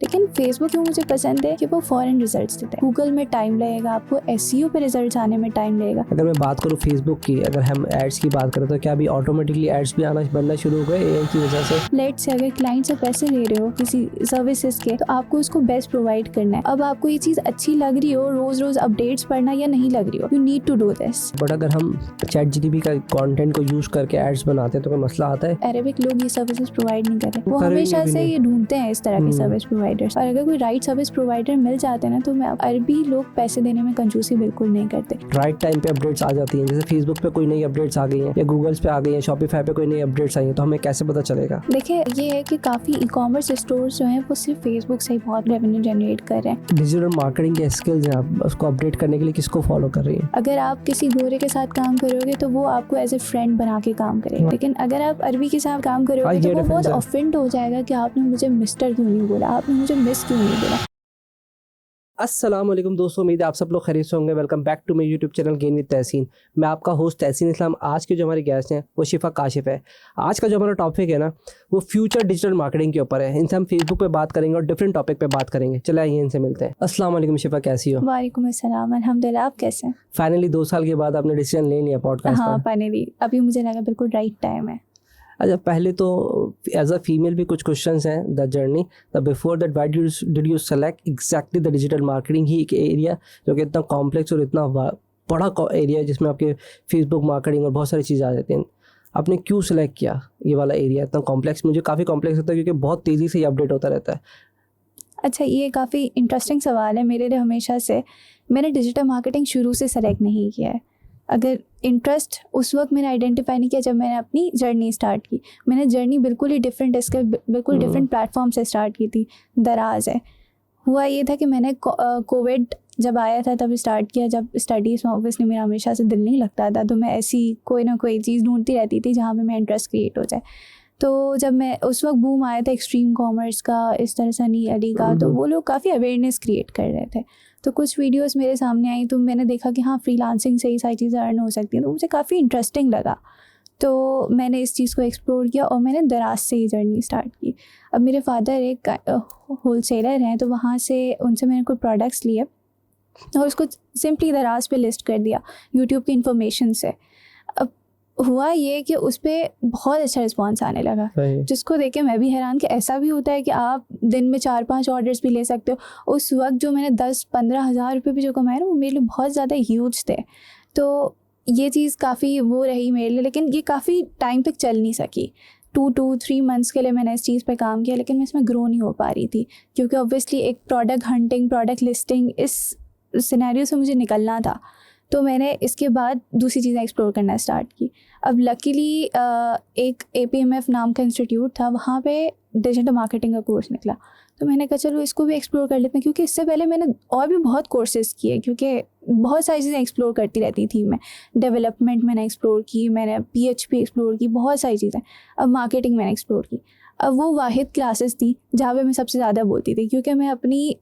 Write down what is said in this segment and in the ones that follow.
लेकिन फेसबुक क्यों मुझे पसंद है कि वो फॉरेन रिजल्ट्स देता है। गूगल में टाइम लगेगा, आपको एसईओ पे रिजल्ट्स आने में टाइम लगेगा। अगर मैं बात करूँ फेसबुक की, अगर हम एड्स की बात करें तो क्या अभी ऑटोमेटिकली एड्स भी बनना शुरू हो गए एआई की वजह से? लेट्स से अगर क्लाइंट से पैसे ले रहे हो किसी सर्विसेज के, तो आपको उसको बेस्ट प्रोवाइड करना है। अब आपको ये चीज अच्छी लग रही हो, रोज रोज अपडेट्स पढ़ना या नहीं लग रही हो, you need to do this. But अगर हम चैट जीटीपी का कंटेंट को यूज करके एड्स बनाते हैं तो कोई मसला आता है? अरेबिक लोग ये सर्विसेज प्रोवाइड नहीं कर रहे, वो करेंगे हमेशा भी से नहीं। ये ढूंढते हैं इस तरह के सर्विस प्रोवाइडर्स। और अगर कोई राइट सर्विस प्रोवाइडर मिल जाते हैं ना, तो मैं अरबी लोग पैसे देने में कंजूसी बिल्कुल नहीं करते। राइट टाइम पे अपडेट्स आ जाती हैं, जैसे फेसबुक पे कोई नई अपडेट्स आ गई हैं या गूगल्स पे आ गई हैं, शॉपिफाई पे कोई नई अपडेट्स आई हैं, तो हमें कैसे पता चलेगा? देखिए, ये है कि काफ़ी ई कॉमर्स स्टोर्स जो हैं वो सिर्फ फेसबुक से ही बहुत रेवेन्यू जनरेट कर रहे हैं। डिजिटल मार्केटिंग के स्किल्स हैं, आप उसको अपडेट करने के लिए किसको फॉलो कर रही हैं? अगर आप किसी गोरे के साथ काम करोगे तो वो आपको एज ए फ्रेंड बना के काम करेगा, लेकिन अगर आप अरबी के साथ काम करोगे तो वो बहुत ऑफेंड हो जाएगा कि आपने मुझे मिस्टर क्यों नहीं बोला, आपने मुझे मिस क्यों नहीं बोला। अस्सलाम वालेकुम दोस्तों, उम्मीद है आप सब लोग खैरियत से होंगे। Welcome back to my YouTube channel gain with Tahseen. मैं आपका होस्ट तहसीन इस्लाम। आज के जो हमारे गेस्ट हैं वो शिफा काशिफ है। आज का जो हमारा टॉपिक है ना, वो फ्यूचर डिजिटल मार्केटिंग के ऊपर है। इनसे हम फेसबुक पे बात करेंगे और डिफरेंट टॉपिक पे बात करेंगे। चले आइए इनसे मिलते हैं। अस्सलाम वालेकुम शिफा, कैसी हो? वालेकुम अस्सलाम, अल्हम्दुलिल्लाह। आप कैसे हैं? फाइनली 2 साल के बाद आपने डिसीजन ले लिया पॉडकास्ट हाँ, का। फाइनली अभी मुझे लगा बिल्कुल राइट टाइम है। अच्छा, पहले तो एज अ फीमेल भी कुछ क्वेश्चंस हैं the journey the before that why did you select exactly the digital marketing ही एक एरिया जो कि इतना कॉम्प्लेक्स और इतना बड़ा एरिया है जिसमें आपके फेसबुक मार्केटिंग और बहुत सारी चीज़ें आ जाती हैं। आपने क्यों सेलेक्ट किया ये वाला एरिया? इतना कॉम्प्लेक्स मुझे काफ़ी कॉम्प्लेक्स लगता है क्योंकि बहुत तेज़ी से ये अपडेट होता रहता है। अच्छा, ये काफ़ी इंटरेस्टिंग सवाल है मेरे लिए हमेशा से। मैंने डिजिटल मार्केटिंग शुरू से सेलेक्ट नहीं किया है। अगर इंटरेस्ट उस वक्त मैंने आइडेंटिफाई नहीं किया जब मैंने अपनी जर्नी स्टार्ट की। मैंने जर्नी बिल्कुल ही डिफरेंट इसके बिल्कुल डिफरेंट प्लेटफॉर्म से स्टार्ट की थी। दराज है। हुआ ये था कि मैंने कोविड जब आया था तब स्टार्ट किया। जब स्टडीज़ में ऑब्वियसली मेरा हमेशा से दिल नहीं लगता था, तो मैं ऐसी कोई ना कोई चीज़ ढूंढती रहती थी जहाँ पे मैं इंटरेस्ट क्रिएट हो जाए। तो जब मैं उस वक्त बूम आया था एक्सट्रीम कॉमर्स का, इस तरह सनी अली का, तो वो लोग काफ़ी अवेयरनेस क्रिएट कर रहे थे। तो कुछ वीडियोस मेरे सामने आई तो मैंने देखा कि हाँ, फ्रीलांसिंग से ही सारी चीज़ें अर्न हो सकती हैं। तो मुझे काफ़ी इंटरेस्टिंग लगा, तो मैंने इस चीज़ को एक्सप्लोर किया और मैंने दराज से ही जर्नी स्टार्ट की। अब मेरे फादर एक होलसेलर हैं, तो वहाँ से उनसे मैंने कुछ प्रोडक्ट्स लिए और उसको सिंपली दराज पे लिस्ट कर दिया यूट्यूब की इन्फॉर्मेशन से। अब हुआ ये कि उस पर बहुत अच्छा रिस्पॉन्स आने लगा, जिसको देख के मैं भी हैरान कि ऐसा भी होता है कि आप दिन में 4-5 ऑर्डर्स भी ले सकते हो। उस वक्त जो मैंने 10-15 हज़ार रुपये भी जो कमाए ना, वो मेरे लिए बहुत ज़्यादा ह्यूज थे। तो ये चीज़ काफ़ी वो रही मेरे लिए, लेकिन ये काफ़ी टाइम तक चल नहीं सकी। 2-3 मंथ्स के लिए मैंने इस चीज़ पे काम किया, लेकिन मैं इसमें ग्रो नहीं हो पा रही थी क्योंकि ऑब्वियसली एक प्रोडक्ट हंटिंग, प्रोडक्ट लिस्टिंग, इस सिनेरियो से मुझे निकलना था। तो मैंने इसके बाद दूसरी चीज़ें एक्सप्लोर करना स्टार्ट की। अब लकीली एक APMF नाम का इंस्टीट्यूट था, वहाँ पे डिजिटल मार्केटिंग का कोर्स निकला। तो मैंने कहा चलो इसको भी एक्सप्लोर कर लेते हैं, क्योंकि इससे पहले मैंने और भी बहुत कोर्सेज़ किए, क्योंकि बहुत सारी चीज़ें एक्सप्लोर करती रहती थी मैं। डेवलपमेंट मैंने एक्सप्लोर की, मैंने PHP एक्सप्लोर की, बहुत सारी चीज़ें। अब मार्केटिंग मैंने एक्सप्लोर की। अब वो वाहिद क्लासेस थी जहाँ पे मैं सबसे ज़्यादा बोलती थी, क्योंकि मैं अपनी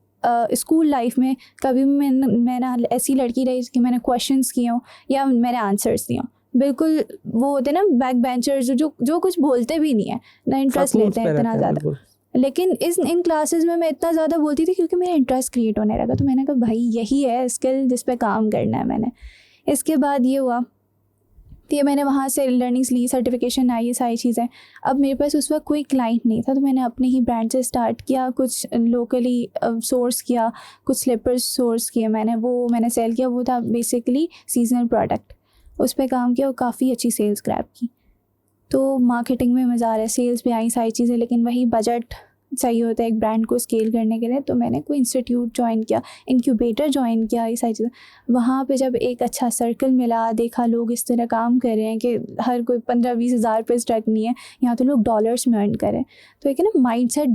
स्कूल लाइफ में कभी भी मैंने ऐसी लड़की रही कि मैंने क्वेश्चंस किए हों या मैंने आंसर्स दिए हों। बिल्कुल वो होते ना बैक बेंचर्स जो कुछ बोलते भी नहीं है, ना इंटरेस्ट लेते हैं इतना ज़्यादा। लेकिन इन क्लासेस में मैं इतना ज़्यादा बोलती थी क्योंकि मेरा इंटरेस्ट क्रिएट होने लगा। तो मैंने कहा भाई यही है स्किल जिस पे काम करना है मैंने। इसके बाद ये हुआ तो ये मैंने वहाँ से लर्निंग्स ली, सर्टिफिकेशन आई, ये सारी चीज़ें। अब मेरे पास उस वक्त कोई क्लाइंट नहीं था, तो मैंने अपने ही ब्रांड से स्टार्ट किया। कुछ लोकली सोर्स किया, कुछ स्लीपर्स सोर्स किए मैंने सेल किया। वो था बेसिकली सीजनल प्रोडक्ट, उस पर काम किया और काफ़ी अच्छी सेल्स ग्रैब की। तो मार्केटिंग में मज़ा आ रहा है, सेल्स भी आई, सारी चीज़ें, लेकिन वही बजट चाहिए होता है एक ब्रांड को स्केल करने के लिए। तो मैंने कोई इंस्टीट्यूट ज्वाइन किया, इंक्यूबेटर ज्वाइन किया, ये सारी चीज़ें। वहाँ पे जब एक अच्छा सर्कल मिला, देखा लोग इस तरह काम कर रहे हैं कि हर कोई 15-20 हज़ार रुपये स्ट्रक नहीं है, यहाँ तो लोग डॉलर्स में अर्न करें। तो एक है ना माइंडसेट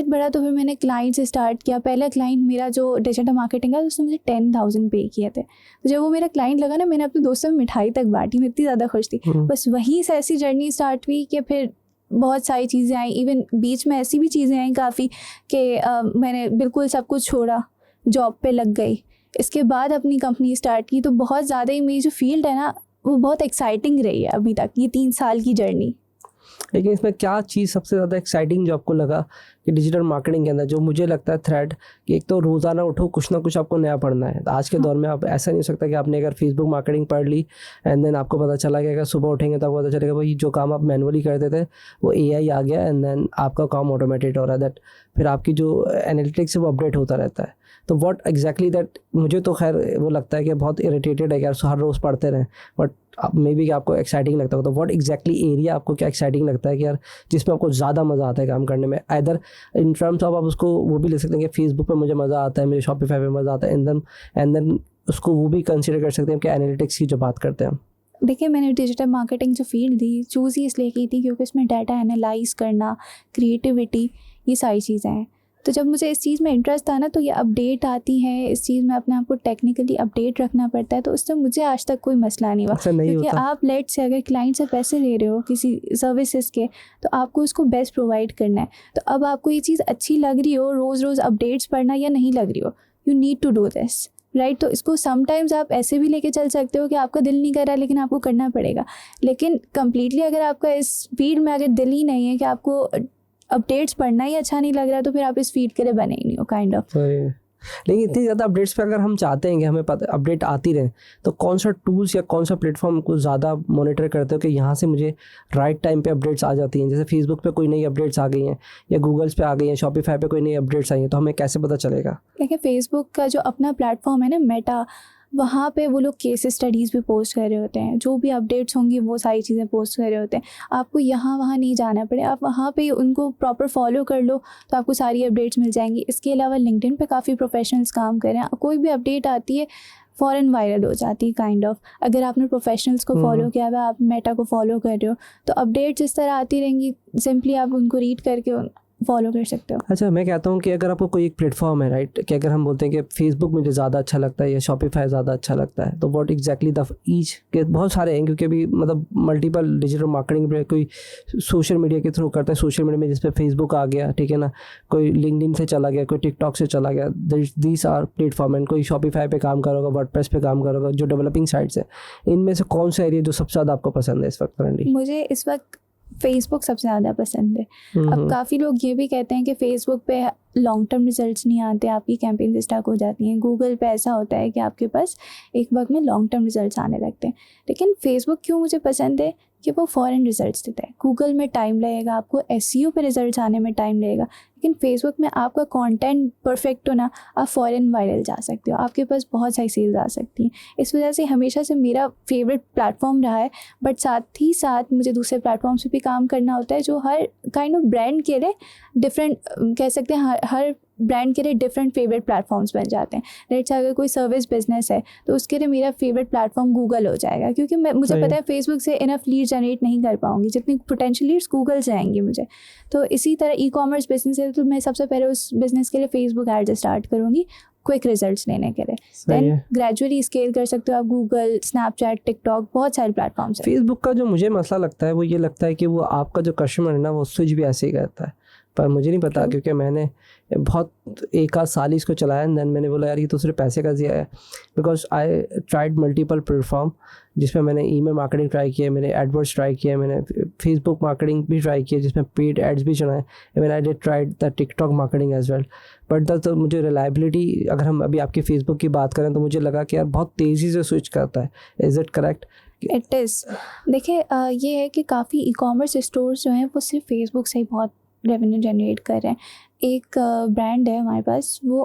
बढ़ा। तो फिर मैंने क्लाइंट से स्टार्ट किया। पहला क्लाइंट मेरा जो डिजिटल मार्केटिंग का, उसने मुझे 10,000 पे किए थे। तो जब वो मेरा क्लाइंट लगा ना, मैंने अपने दोस्तों में मिठाई तक बांटी, मैं इतनी ज़्यादा खुश थी। बस वहीं से ऐसी जर्नी स्टार्ट हुई कि फिर बहुत सारी चीज़ें आई। इवन बीच में ऐसी भी चीज़ें आई काफ़ी कि मैंने बिल्कुल सब कुछ छोड़ा, जॉब पे लग गई। इसके बाद अपनी कंपनी स्टार्ट की। तो बहुत ज़्यादा ही मेरी जो फील्ड है ना, वो बहुत एक्साइटिंग रही है अभी तक, ये 3 साल की जर्नी। लेकिन इसमें क्या चीज़ सबसे ज़्यादा एक्साइटिंग जो आपको लगा कि डिजिटल मार्केटिंग के अंदर, जो मुझे लगता है थ्रेड कि एक तो रोज़ाना उठो कुछ ना कुछ आपको नया पढ़ना है। तो आज के दौर में आप ऐसा नहीं हो सकता कि आपने अगर फेसबुक मार्केटिंग पढ़ ली एंड देन आपको पता चला कि अगर सुबह उठेंगे तो आपको पता चलेगा भाई जो काम आप मैनुअली करते थे वो AI आ गया एंड देन आपका काम ऑटोमेटेड हो रहा है। दैट फिर आपकी जो एनालिटिक्स है वो अपडेट होता रहता है। तो व्हाट एग्जैक्टली दैट, मुझे तो खैर वो लगता है कि बहुत इरिटेटेड है कि यार हर रोज़ पढ़ते रहें, बट मे बी कि आपको एक्साइटिंग लगता हो। तो व्हाट एग्जैक्टली एरिया आपको क्या एक्साइटिंग लगता है कि यार जिसमें आपको ज़्यादा मज़ा आता है काम करने में? आइदर इन टर्म्स ऑफ आप उसको वो भी ले सकते हैं कि फेसबुक पे मुझे मज़ा आता है, मेरे शॉपिफाई पे मज़ा आता है, एंड देन उसको वो भी कंसिडर कर सकते हैं कि एनालिटिक्स की जो बात करते हैं हम। देखिए, मैंने डिजिटल मार्केटिंग जो फील्ड थी चूज़ ही इसलिए की थी क्योंकि इसमें डाटा एनालाइज करना, क्रिएटिविटी, ये सारी चीज़ें हैं। तो जब मुझे इस चीज़ में इंटरेस्ट था ना, तो ये अपडेट आती है, इस चीज़ में अपने आप को टेक्निकली अपडेट रखना पड़ता है, तो उससे मुझे आज तक कोई मसला नहीं हुआ। ऐसा नहीं क्योंकि होता। आप लेट से अगर क्लाइंट से पैसे ले रहे हो किसी सर्विसेज के, तो आपको उसको बेस्ट प्रोवाइड करना है। तो अब आपको ये चीज़ अच्छी लग रही हो रोज़ रोज़ अपडेट्स पढ़ना या नहीं लग रही हो, you need to do this, right. तो इसको समटाइम्स आप ऐसे भी लेके चल सकते हो कि आपका दिल नहीं कर रहा लेकिन आपको करना पड़ेगा। लेकिन कम्प्लीटली अगर आपका इस फील्ड में अगर दिल ही नहीं है कि आपको अपडेट्स पढ़ना ही अच्छा नहीं लग रहा, तो फिर आप इस फील्ड के लिए बने ही नहीं हो काइंड ऑफ। लेकिन इतनी ज़्यादा अपडेट्स पे अगर हम चाहते हैं कि हमें पता अपडेट आती रहे, तो कौन सा टूल्स या कौन सा प्लेटफॉर्म को ज़्यादा मॉनिटर करते हो कि यहाँ से मुझे राइट टाइम पे अपडेट्स आ जाती हैं? जैसे फेसबुक पे कोई नई अपडेट्स आ गई हैं या गूगल्स पे आ गई हैं, शॉपिफाई पे कोई नई अपडेट्स आई हैं, तो हमें कैसे पता चलेगा? देखिए, फेसबुक का जो अपना प्लेटफॉर्म है ना, मेटा, वहाँ पे वो लोग केस स्टडीज़ भी पोस्ट कर रहे होते हैं, जो भी अपडेट्स होंगी वो सारी चीज़ें पोस्ट कर रहे होते हैं। आपको यहाँ वहाँ नहीं जाना पड़े, आप वहाँ पे उनको प्रॉपर फॉलो कर लो तो आपको सारी अपडेट्स मिल जाएंगी। इसके अलावा लिंक्डइन पे काफ़ी प्रोफेशनल्स काम कर रहे हैं, कोई भी अपडेट आती है फ़ौरन वायरल हो जाती है काइंड ऑफ। अगर आपने प्रोफेशनल्स को फॉलो किया हुआ, आप मेटा को फॉलो कर रहे हो, तो अपडेट्स इस तरह आती रहेंगी, सिंपली आप उनको रीड करके फॉलो कर सकते हो। अच्छा, मैं कहता हूँ कि अगर आपको कोई एक प्लेटफॉर्म है, राइट, कि अगर हम बोलते हैं कि फेसबुक मुझे ज़्यादा अच्छा लगता है या शॉपिफाई ज़्यादा अच्छा लगता है, तो व्हाट एग्जैक्टली द ईच के बहुत सारे हैं, क्योंकि अभी मतलब मल्टीपल डिजिटल मार्केटिंग पे कोई सोशल मीडिया के थ्रू करता है, सोशल मीडिया में जिस पे फेसबुक आ गया, ठीक है ना, कोई लिंक्डइन से चला गया, कोई टिकटॉक से चला गया, दीज आर प्लेटफॉर्म। एंड कोई शॉपिफाई पे काम करोगा, वर्डप्रेस पे काम करोगा, जो डेवलपिंग साइट्स है, इनमें से कौन सा एरिया जो सबसे ज़्यादा आपको पसंद है इस वक्त करंटली? मुझे इस वक्त फेसबुक सबसे ज़्यादा पसंद है। अब काफ़ी लोग ये भी कहते हैं कि फेसबुक पे लॉन्ग टर्म रिजल्ट्स नहीं आते, आपकी कैंपेन स्टक हो जाती हैं। गूगल पे ऐसा होता है कि आपके पास एक वक्त में लॉन्ग टर्म रिजल्ट्स आने लगते हैं। लेकिन फेसबुक क्यों मुझे पसंद है कि वो फ़ौरन रिजल्ट्स देता है। गूगल में टाइम लगेगा, आपको SEO पे रिजल्ट्स आने में टाइम लगेगा, लेकिन फेसबुक में आपका कंटेंट परफेक्ट हो ना, आप फ़ौरन वायरल जा सकते हो, आपके पास बहुत सारी सेल्स आ सकती हैं। इस वजह से हमेशा से मेरा फेवरेट प्लेटफॉर्म रहा है। बट साथ ही साथ मुझे दूसरे प्लेटफॉर्म्स पे भी काम करना होता है, जो हर काइंड ऑफ ब्रांड के लिए डिफरेंट, कह सकते हैं हर ब्रांड के लिए डिफरेंट फेवरेट प्लेटफॉर्म्स बन जाते हैं। लेट्स अगर कोई सर्विस बिजनेस है तो उसके लिए मेरा फेवरेट प्लेटफॉर्म गूगल हो जाएगा, क्योंकि मुझे पता है फेसबुक से इनफ लीड जनरेट नहीं कर पाऊंगी, जितनी पोटेंशियल लीड्स गूगल से आएंगी मुझे। तो इसी तरह ई-कॉमर्स बिजनेस है तो मैं सबसे पहले उस बिजनेस के लिए फेसबुक ऐड स्टार्ट करूँगी क्विक रिजल्ट्स लेने के लिए। देन ग्रेजुअली स्केल कर सकते हो आप गूगल, स्नैपचैट, टिकटॉक, बहुत सारे प्लेटफॉर्म्स हैं। फेसबुक का जो मुझे मसला लगता है वो ये लगता है कि वो आपका जो कस्टमर है ना, वो स्विच भी ऐसे ही करता है। पर मुझे नहीं पता, क्योंकि मैंने बहुत एक आध साल ही इसको चलाया एंड देन मैंने बोला यार ये तो सिर्फ पैसे का दिया है। Because I tried multiple platform, जिसमें मैंने ईमेल मार्केटिंग ट्राई किया, मैंने एडवर्ड्स ट्राई किया, मैंने फेसबुक मार्केटिंग भी ट्राई किया जिसमें पेड एड्स भी चलाए, मैंने I did tried the TikTok marketing as well. But तो मुझे रिलायबिलिटी, अगर हम अभी आपकी फेसबुक की बात करें तो मुझे लगा कि यार बहुत तेज़ी से स्विच करता है। Is it correct? It is. देखिए, ये है कि काफ़ी ई-कॉमर्स स्टोर्स जो हैं वो सिर्फ फेसबुक से ही बहुत रेवेन्यू जनरेट कर रहे हैं। एक ब्रांड है हमारे पास, वो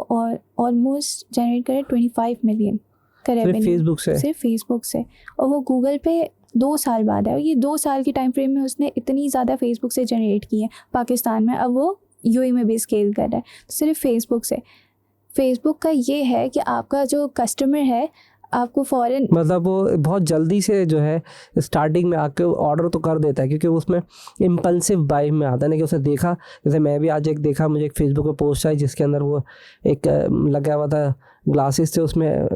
ऑलमोस्ट जनरेट करे 25 मिलियन का रेवेन्यू सिर्फ फेसबुक से, और वो गूगल पे 2 साल बाद है। ये 2 साल की टाइम फ्रेम में उसने इतनी ज़्यादा फेसबुक से जनरेट की है पाकिस्तान में, अब वो UAE में भी स्केल कर रहा है सिर्फ फेसबुक से। फेसबुक का ये है कि आपका जो कस्टमर है आपको फ़ौरन, मतलब वो बहुत जल्दी से जो है स्टार्टिंग में आके ऑर्डर तो कर देता है, क्योंकि उसमें इम्पल्सिव बाई में आता है ना, कि उसे देखा, जैसे मैं भी आज एक देखा, मुझे एक फेसबुक पे पोस्ट आई जिसके अंदर वो एक लगा हुआ था ग्लासेस थे, उसमें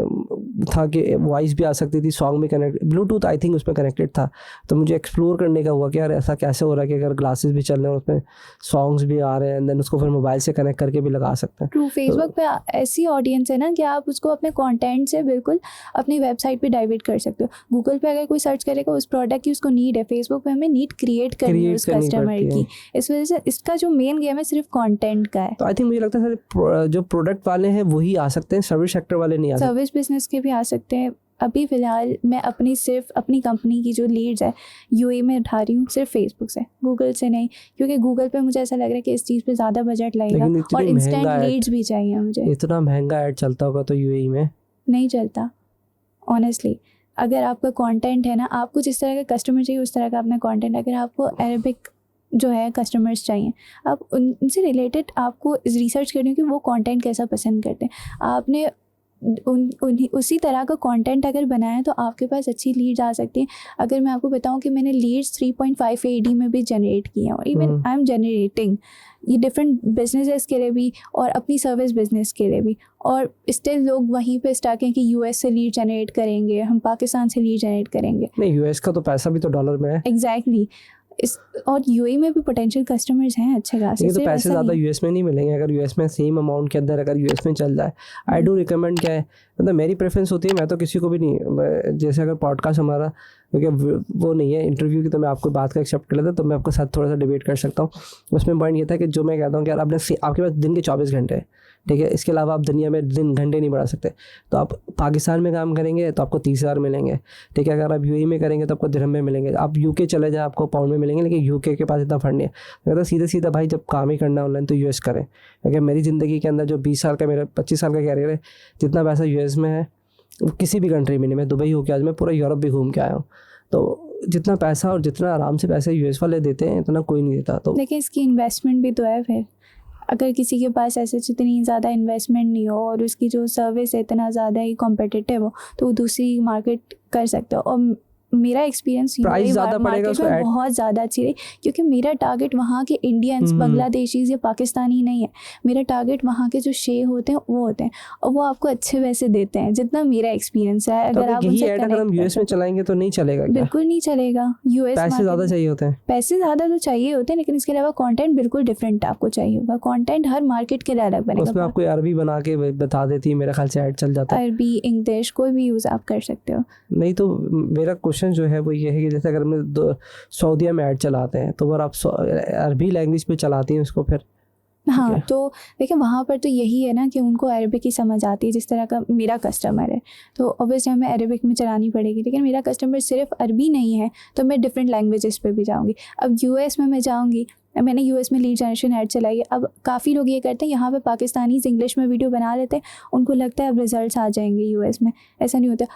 था कि वॉइस भी आ सकती थी, सॉन्ग भी कनेक्ट, ब्लूटूथ आई थिंक उसमें कनेक्टेड था। तो मुझे एक्सप्लोर करने का हुआ कि यार ऐसा कैसे हो रहा है कि अगर ग्लासेस भी चल रहे हैं उसमें सॉन्ग्स भी आ रहे हैं, एंड देन उसको फिर मोबाइल से कनेक्ट करके भी लगा सकते हैं। ट्रू, फेसबुक पे ऐसी ऑडियंस है ना कि आप उसको अपने कंटेंट से बिल्कुल अपनी वेबसाइट पे डाइवर्ट कर सकते हो। गूगल पे अगर कोई सर्च करेगा उस प्रोडक्ट की उसको नीड है, फेसबुक पे हमें नीड क्रिएट करनी है उस कस्टमर की। इस वजह से इसका जो मेन गेम है सिर्फ कंटेंट का है। तो आई थिंक मुझे लगता है सर जो प्रोडक्ट वाले हैं वही आ सकते हैं, सर्विस सेक्टर वाले नहीं आ सकते। सर्विस बिजनेस के भी आ सकते हैं। अभी फ़िलहाल मैं सिर्फ अपनी कंपनी की जो लीड्स है यूएई में उठा रही हूँ, सिर्फ फेसबुक से, गूगल से नहीं, क्योंकि गूगल पे मुझे ऐसा लग रहा है कि इस चीज़ पे ज़्यादा बजट लगेगा और इंस्टेंट लीड्स भी चाहिए मुझे। इतना महंगा ऐड चलता होगा तो यूएई में नहीं चलता ऑनेस्टली। अगर आपका कंटेंट है ना, आपको जिस तरह का कस्टमर चाहिए उस तरह का अपना कंटेंट, अगर आपको अरेबिक जो है कस्टमर्स चाहिए, आप उनसे रिलेटेड आपको रिसर्च करनी है कि वो कंटेंट कैसा पसंद करते हैं। आपने उसी तरह का कंटेंट अगर बनाया तो आपके पास अच्छी लीड्स आ सकती हैं। अगर मैं आपको बताऊं कि मैंने लीड्स 3.5 AD में भी जनरेट किए हैं, और इवन आई एम जनरेटिंग ये डिफरेंट बिजनेसेस के लिए भी और अपनी सर्विस बिजनेस के लिए भी, और स्टिल लोग वहीं पे स्टक हैं कि यूएस से लीड जनरेट करेंगे, हम पाकिस्तान से लीड जनरेट करेंगे। नहीं, यूएस का तो पैसा भी तो डॉलर में है। एग्जैक्टली और यूएई में भी पोटेंशियल कस्टमर्स हैं अच्छे खासे। तो पैसे ज़्यादा यूएस में नहीं मिलेंगे अगर यूएस में सेम अमाउंट के अंदर अगर यूएस में चल जाए। आई डू रिकमेंड क्या है, मतलब मेरी प्रेफरेंस होती है, मैं तो किसी को भी नहीं, जैसे अगर पॉडकास्ट हमारा क्योंकि वो नहीं है इंटरव्यू की, तो मैं आपको बात का एक्सेप्ट कर लेता, तो मैं आपके साथ थोड़ा सा डिबेट कर सकता हूँ। उसमें पॉइंट ये था कि जो मैं कहता हूँ कि यार आपके पास दिन के 24 घंटे हैं, ठीक है, इसके अलावा आप दुनिया में दिन घंटे नहीं बढ़ा सकते। तो आप पाकिस्तान में काम करेंगे तो आपको 30,000 मिलेंगे, ठीक है, अगर आप यूएई में करेंगे तो आपको दिरहम में मिलेंगे, आप यूके चले जाए आपको पाउंड में मिलेंगे, लेकिन यूके के पास इतना फंड नहीं है। तो सीधा सीधा भाई जब काम ही करना ऑनलाइन तो यूएस करें, क्योंकि मेरी ज़िंदगी के अंदर जो 20 साल का मेरा 25 साल का कैरियर है, जितना पैसा यूएस में है किसी भी कंट्री में नहीं। मैं दुबई होकर आज मैं पूरा यूरोप भी घूम के आया हूँ, तो जितना पैसा और जितना आराम से पैसे यूएस वाले देते हैं इतना कोई नहीं देता। तो लेकिन इसकी इन्वेस्टमेंट भी तो है। फिर अगर किसी के पास ऐसे जितनी ज़्यादा इन्वेस्टमेंट नहीं हो और उसकी जो सर्विस है इतना ज़्यादा ही कॉम्पिटिटिव हो, तो वो दूसरी मार्केट कर सकते हो। और मेरा एक्सपीरियंस प्राइस ज़्यादा पड़ेगा उसको में बहुत ज़्यादा अच्छी रही, क्योंकि मेरा टारगेट वहाँ के इंडियंस, बांग्लादेशीज़ या पाकिस्तानी नहीं है। मेरा टारगेट वहाँ के जो शेख होते हैं वो होते हैं, और वो आपको अच्छे पैसे देते हैं, जितना मेरा एक्सपीरियंस है। अगर आप यही ऐड अगर हम यूएस में चलाएंगे तो नहीं चलेगा क्या? बिल्कुल नहीं चलेगा। यूएस पैसे ज़्यादा चाहिए होते हैं, पैसे ज़्यादा तो चाहिए होते हैं, लेकिन इसके अलावा कंटेंट बिल्कुल डिफरेंट आपको चाहिए होगा। कंटेंट हर मार्केट के लिए अलग बनेगा। उसमें आपको अरबी बना के बता देती है, मेरे ख्याल से ऐड चल जाता है। अरबी, इंग्लिश, कोई भी यूज़ आप कर सकते हो। नहीं तो मेरा क्वेश्चन जो है वो ये है कि जैसे अगर हम सऊदीया में ऐड चलाते हैं तो अगर आप अरबी लैंग्वेज पे चलाती हैं उसको फिर, हाँ, तो देखिए वहाँ पर तो यही है ना कि उनको अरबिक ही समझ आती है। जिस तरह का मेरा कस्टमर है तो ऑब्वियसली हमें अरबिक में चलानी पड़ेगी, लेकिन मेरा कस्टमर सिर्फ अरबी नहीं है तो मैं डिफरेंट लैंग्वेजेस पे भी जाऊँगी। अब यूएस में मैं जाऊँगी, मैंने यूएस में लीड जनरेशन ऐड चलाई है। अब काफ़ी लोग ये करते हैं, यहाँ पे पाकिस्तानीज इंग्लिश में वीडियो बना लेते हैं, उनको लगता है अब रिजल्ट्स आ जाएंगे यूएस में। ऐसा नहीं होता।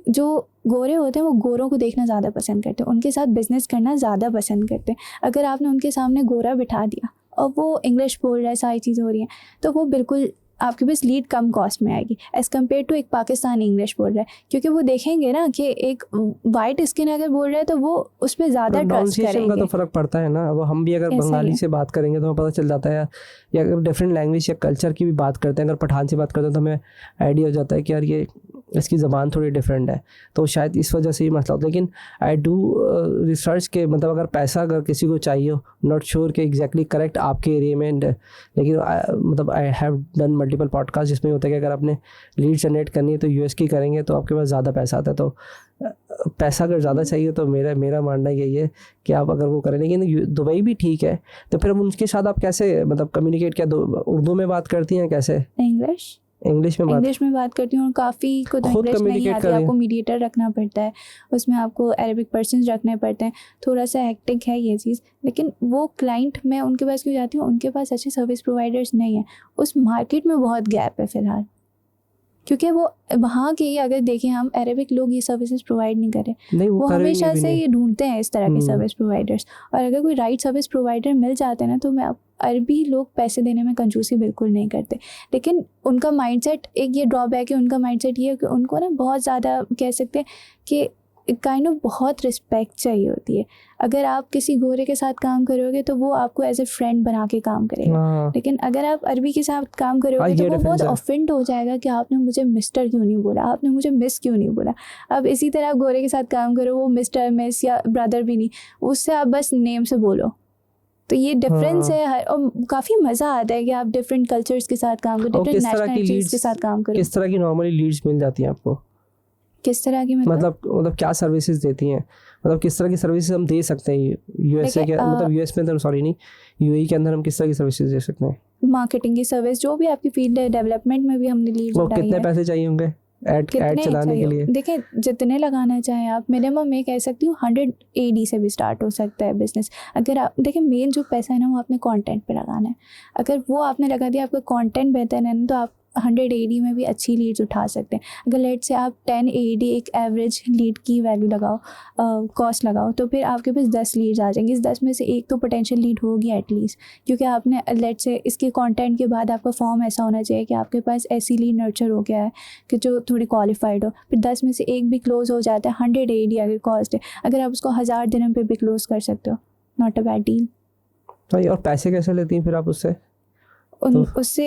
जो गोरे होते हैं वो गोरों को देखना ज़्यादा पसंद करते हैं, उनके साथ बिजनेस करना ज़्यादा पसंद करते हैं। अगर आपने उनके सामने गोरा बिठा दिया और वो इंग्लिश बोल रहा है, सारी चीज़ें हो रही हैं, तो वो बिल्कुल आपके पास लीड कम कॉस्ट में आएगी एज़ कम्पेयर टू एक पाकिस्तानी इंग्लिश बोल रहा है, क्योंकि वो देखेंगे ना कि एक वाइट स्किन अगर बोल रहा है तो वो उस पर ज़्यादा ट्रस्ट करेंगे। का तो फ़र्क पड़ता है ना। वो हम भी अगर बंगाली से बात करेंगे तो हमें पता चल जाता है, या अगर डिफरेंट लैंग्वेज या कल्चर की भी बात करते हैं, अगर पठान से बात करते हैं तो हमें आइडिया हो जाता है कि यार ये इसकी ज़बान थोड़ी डिफरेंट है, तो शायद इस वजह से ही मसला होता है। लेकिन आई डू रिसर्च के मतलब अगर पैसा अगर किसी को चाहिए हो, नॉट श्योर कि एग्जैक्टली करेक्ट आपके एरिया में, लेकिन मतलब I have done multiple podcast जिसमें होता है कि अगर आपने लीड जनरेट करनी है तो यूएस की करेंगे तो आपके पास ज़्यादा पैसा आता है। तो पैसा अगर ज़्यादा चाहिए तो मेरा मानना यही है कि आप अगर वो करें। लेकिन दुबई भी ठीक है, तो फिर उनके साथ आप कैसे मतलब कम्युनिकेट, क्या उर्दू में बात करती हैं, कैसे इंग्लिश में बात करती हूँ। काफ़ी को तो इंग्लिश नहीं आती, आपको मीडिएटर रखना पड़ता है, उसमें आपको अरेबिक पर्सन रखने पड़ते हैं। थोड़ा सा हेक्टिक है ये चीज़, लेकिन वो क्लाइंट मैं उनके पास क्यों जाती हूँ, उनके पास अच्छे सर्विस प्रोवाइडर्स नहीं है। उस मार्केट में बहुत गैप है फ़िलहाल, क्योंकि वो वहाँ के, अगर देखें हम अरेबिक लोग ये सर्विसेज प्रोवाइड नहीं करें, वो हमेशा से ये ढूंढते हैं इस तरह के सर्विस प्रोवाइडर्स। और अगर कोई राइट सर्विस प्रोवाइडर मिल जाते हैं ना, तो मैं अरबी लोग पैसे देने में कंजूसी बिल्कुल नहीं करते। लेकिन उनका माइंडसेट, एक ये ड्रॉबैक है उनका माइंडसेट ये है कि उनको ना बहुत ज़्यादा कह सकते हैं कि काइंड ऑफ बहुत रिस्पेक्ट चाहिए होती है। अगर आप किसी गोरे के साथ काम करोगे तो वो आपको एज ए फ्रेंड बना के काम करेगा, लेकिन अगर आप अरबी के साथ काम करोगे तो वो बहुत ऑफेंड हो जाएगा कि आपने मुझे मिस्टर क्यों नहीं बोला, आपने मुझे मिस क्यों नहीं बोला। अब इसी तरह आप गोरे के साथ काम करो, वो मिस्टर मिस या ब्रदर भी नहीं, उससे आप बस नेम से बोलो। तो ये डिफरेंस है और काफ़ी मज़ा आता है कि आप डिफरेंट कल्चर्स के साथ काम करो, डिफरेंट नेशनलिटीज़ के साथ काम करो। किस तरह की नॉर्मली लीड्स मिल जाती हैं आपको? किस तरह की मतलब क्या सर्विसेज देती हैं, मतलब किस तरह की सर्विसेज हम दे सकते हैं यूएसए के, मतलब यूएस में तो सॉरी नहीं, यूएई के अंदर हम किस तरह की सर्विसेज दे सकते हैं? मार्केटिंग की सर्विस, जो भी आपकी फील्ड है, डेवलपमेंट में भी हमने लीड्स उठाई है। कितने पैसे चाहिए होंगे ऐड चलाने के लिए? देखिए जितने लगाना चाहें आप, मिनिमम मैं कह सकती हूँ 100 AD से भी स्टार्ट हो सकता है बिजनेस। अगर आप देखिए मेन जो पैसा है ना वो आपने कंटेंट पे लगाना है, अगर वो आपने लगा दिया, आपका कंटेंट बेहतर है ना, तो आप 100 AD में भी अच्छी लीड्स उठा सकते हैं। अगर लेट से आप 10 AD एक एवरेज लीड की वैल्यू लगाओ, कॉस्ट लगाओ, तो फिर आपके पास 10 लीड्स आ जाएंगी। इस 10 में से एक तो पोटेंशियल लीड होगी एटलीस्ट, क्योंकि आपने लेट से इसके कंटेंट के बाद आपका फॉर्म ऐसा होना चाहिए कि आपके पास ऐसी लीड नर्चर हो गया है कि जो थोड़ी क्वालिफाइड हो। फिर 10 में से एक भी क्लोज हो जाता है। 100 AD अगर कॉस्ट है, अगर आप उसको 1000 दिरहम पे भी क्लोज कर सकते हो, नॉट अ बैड डील। और पैसे कैसे लेती हैं फिर आप उससे? उससे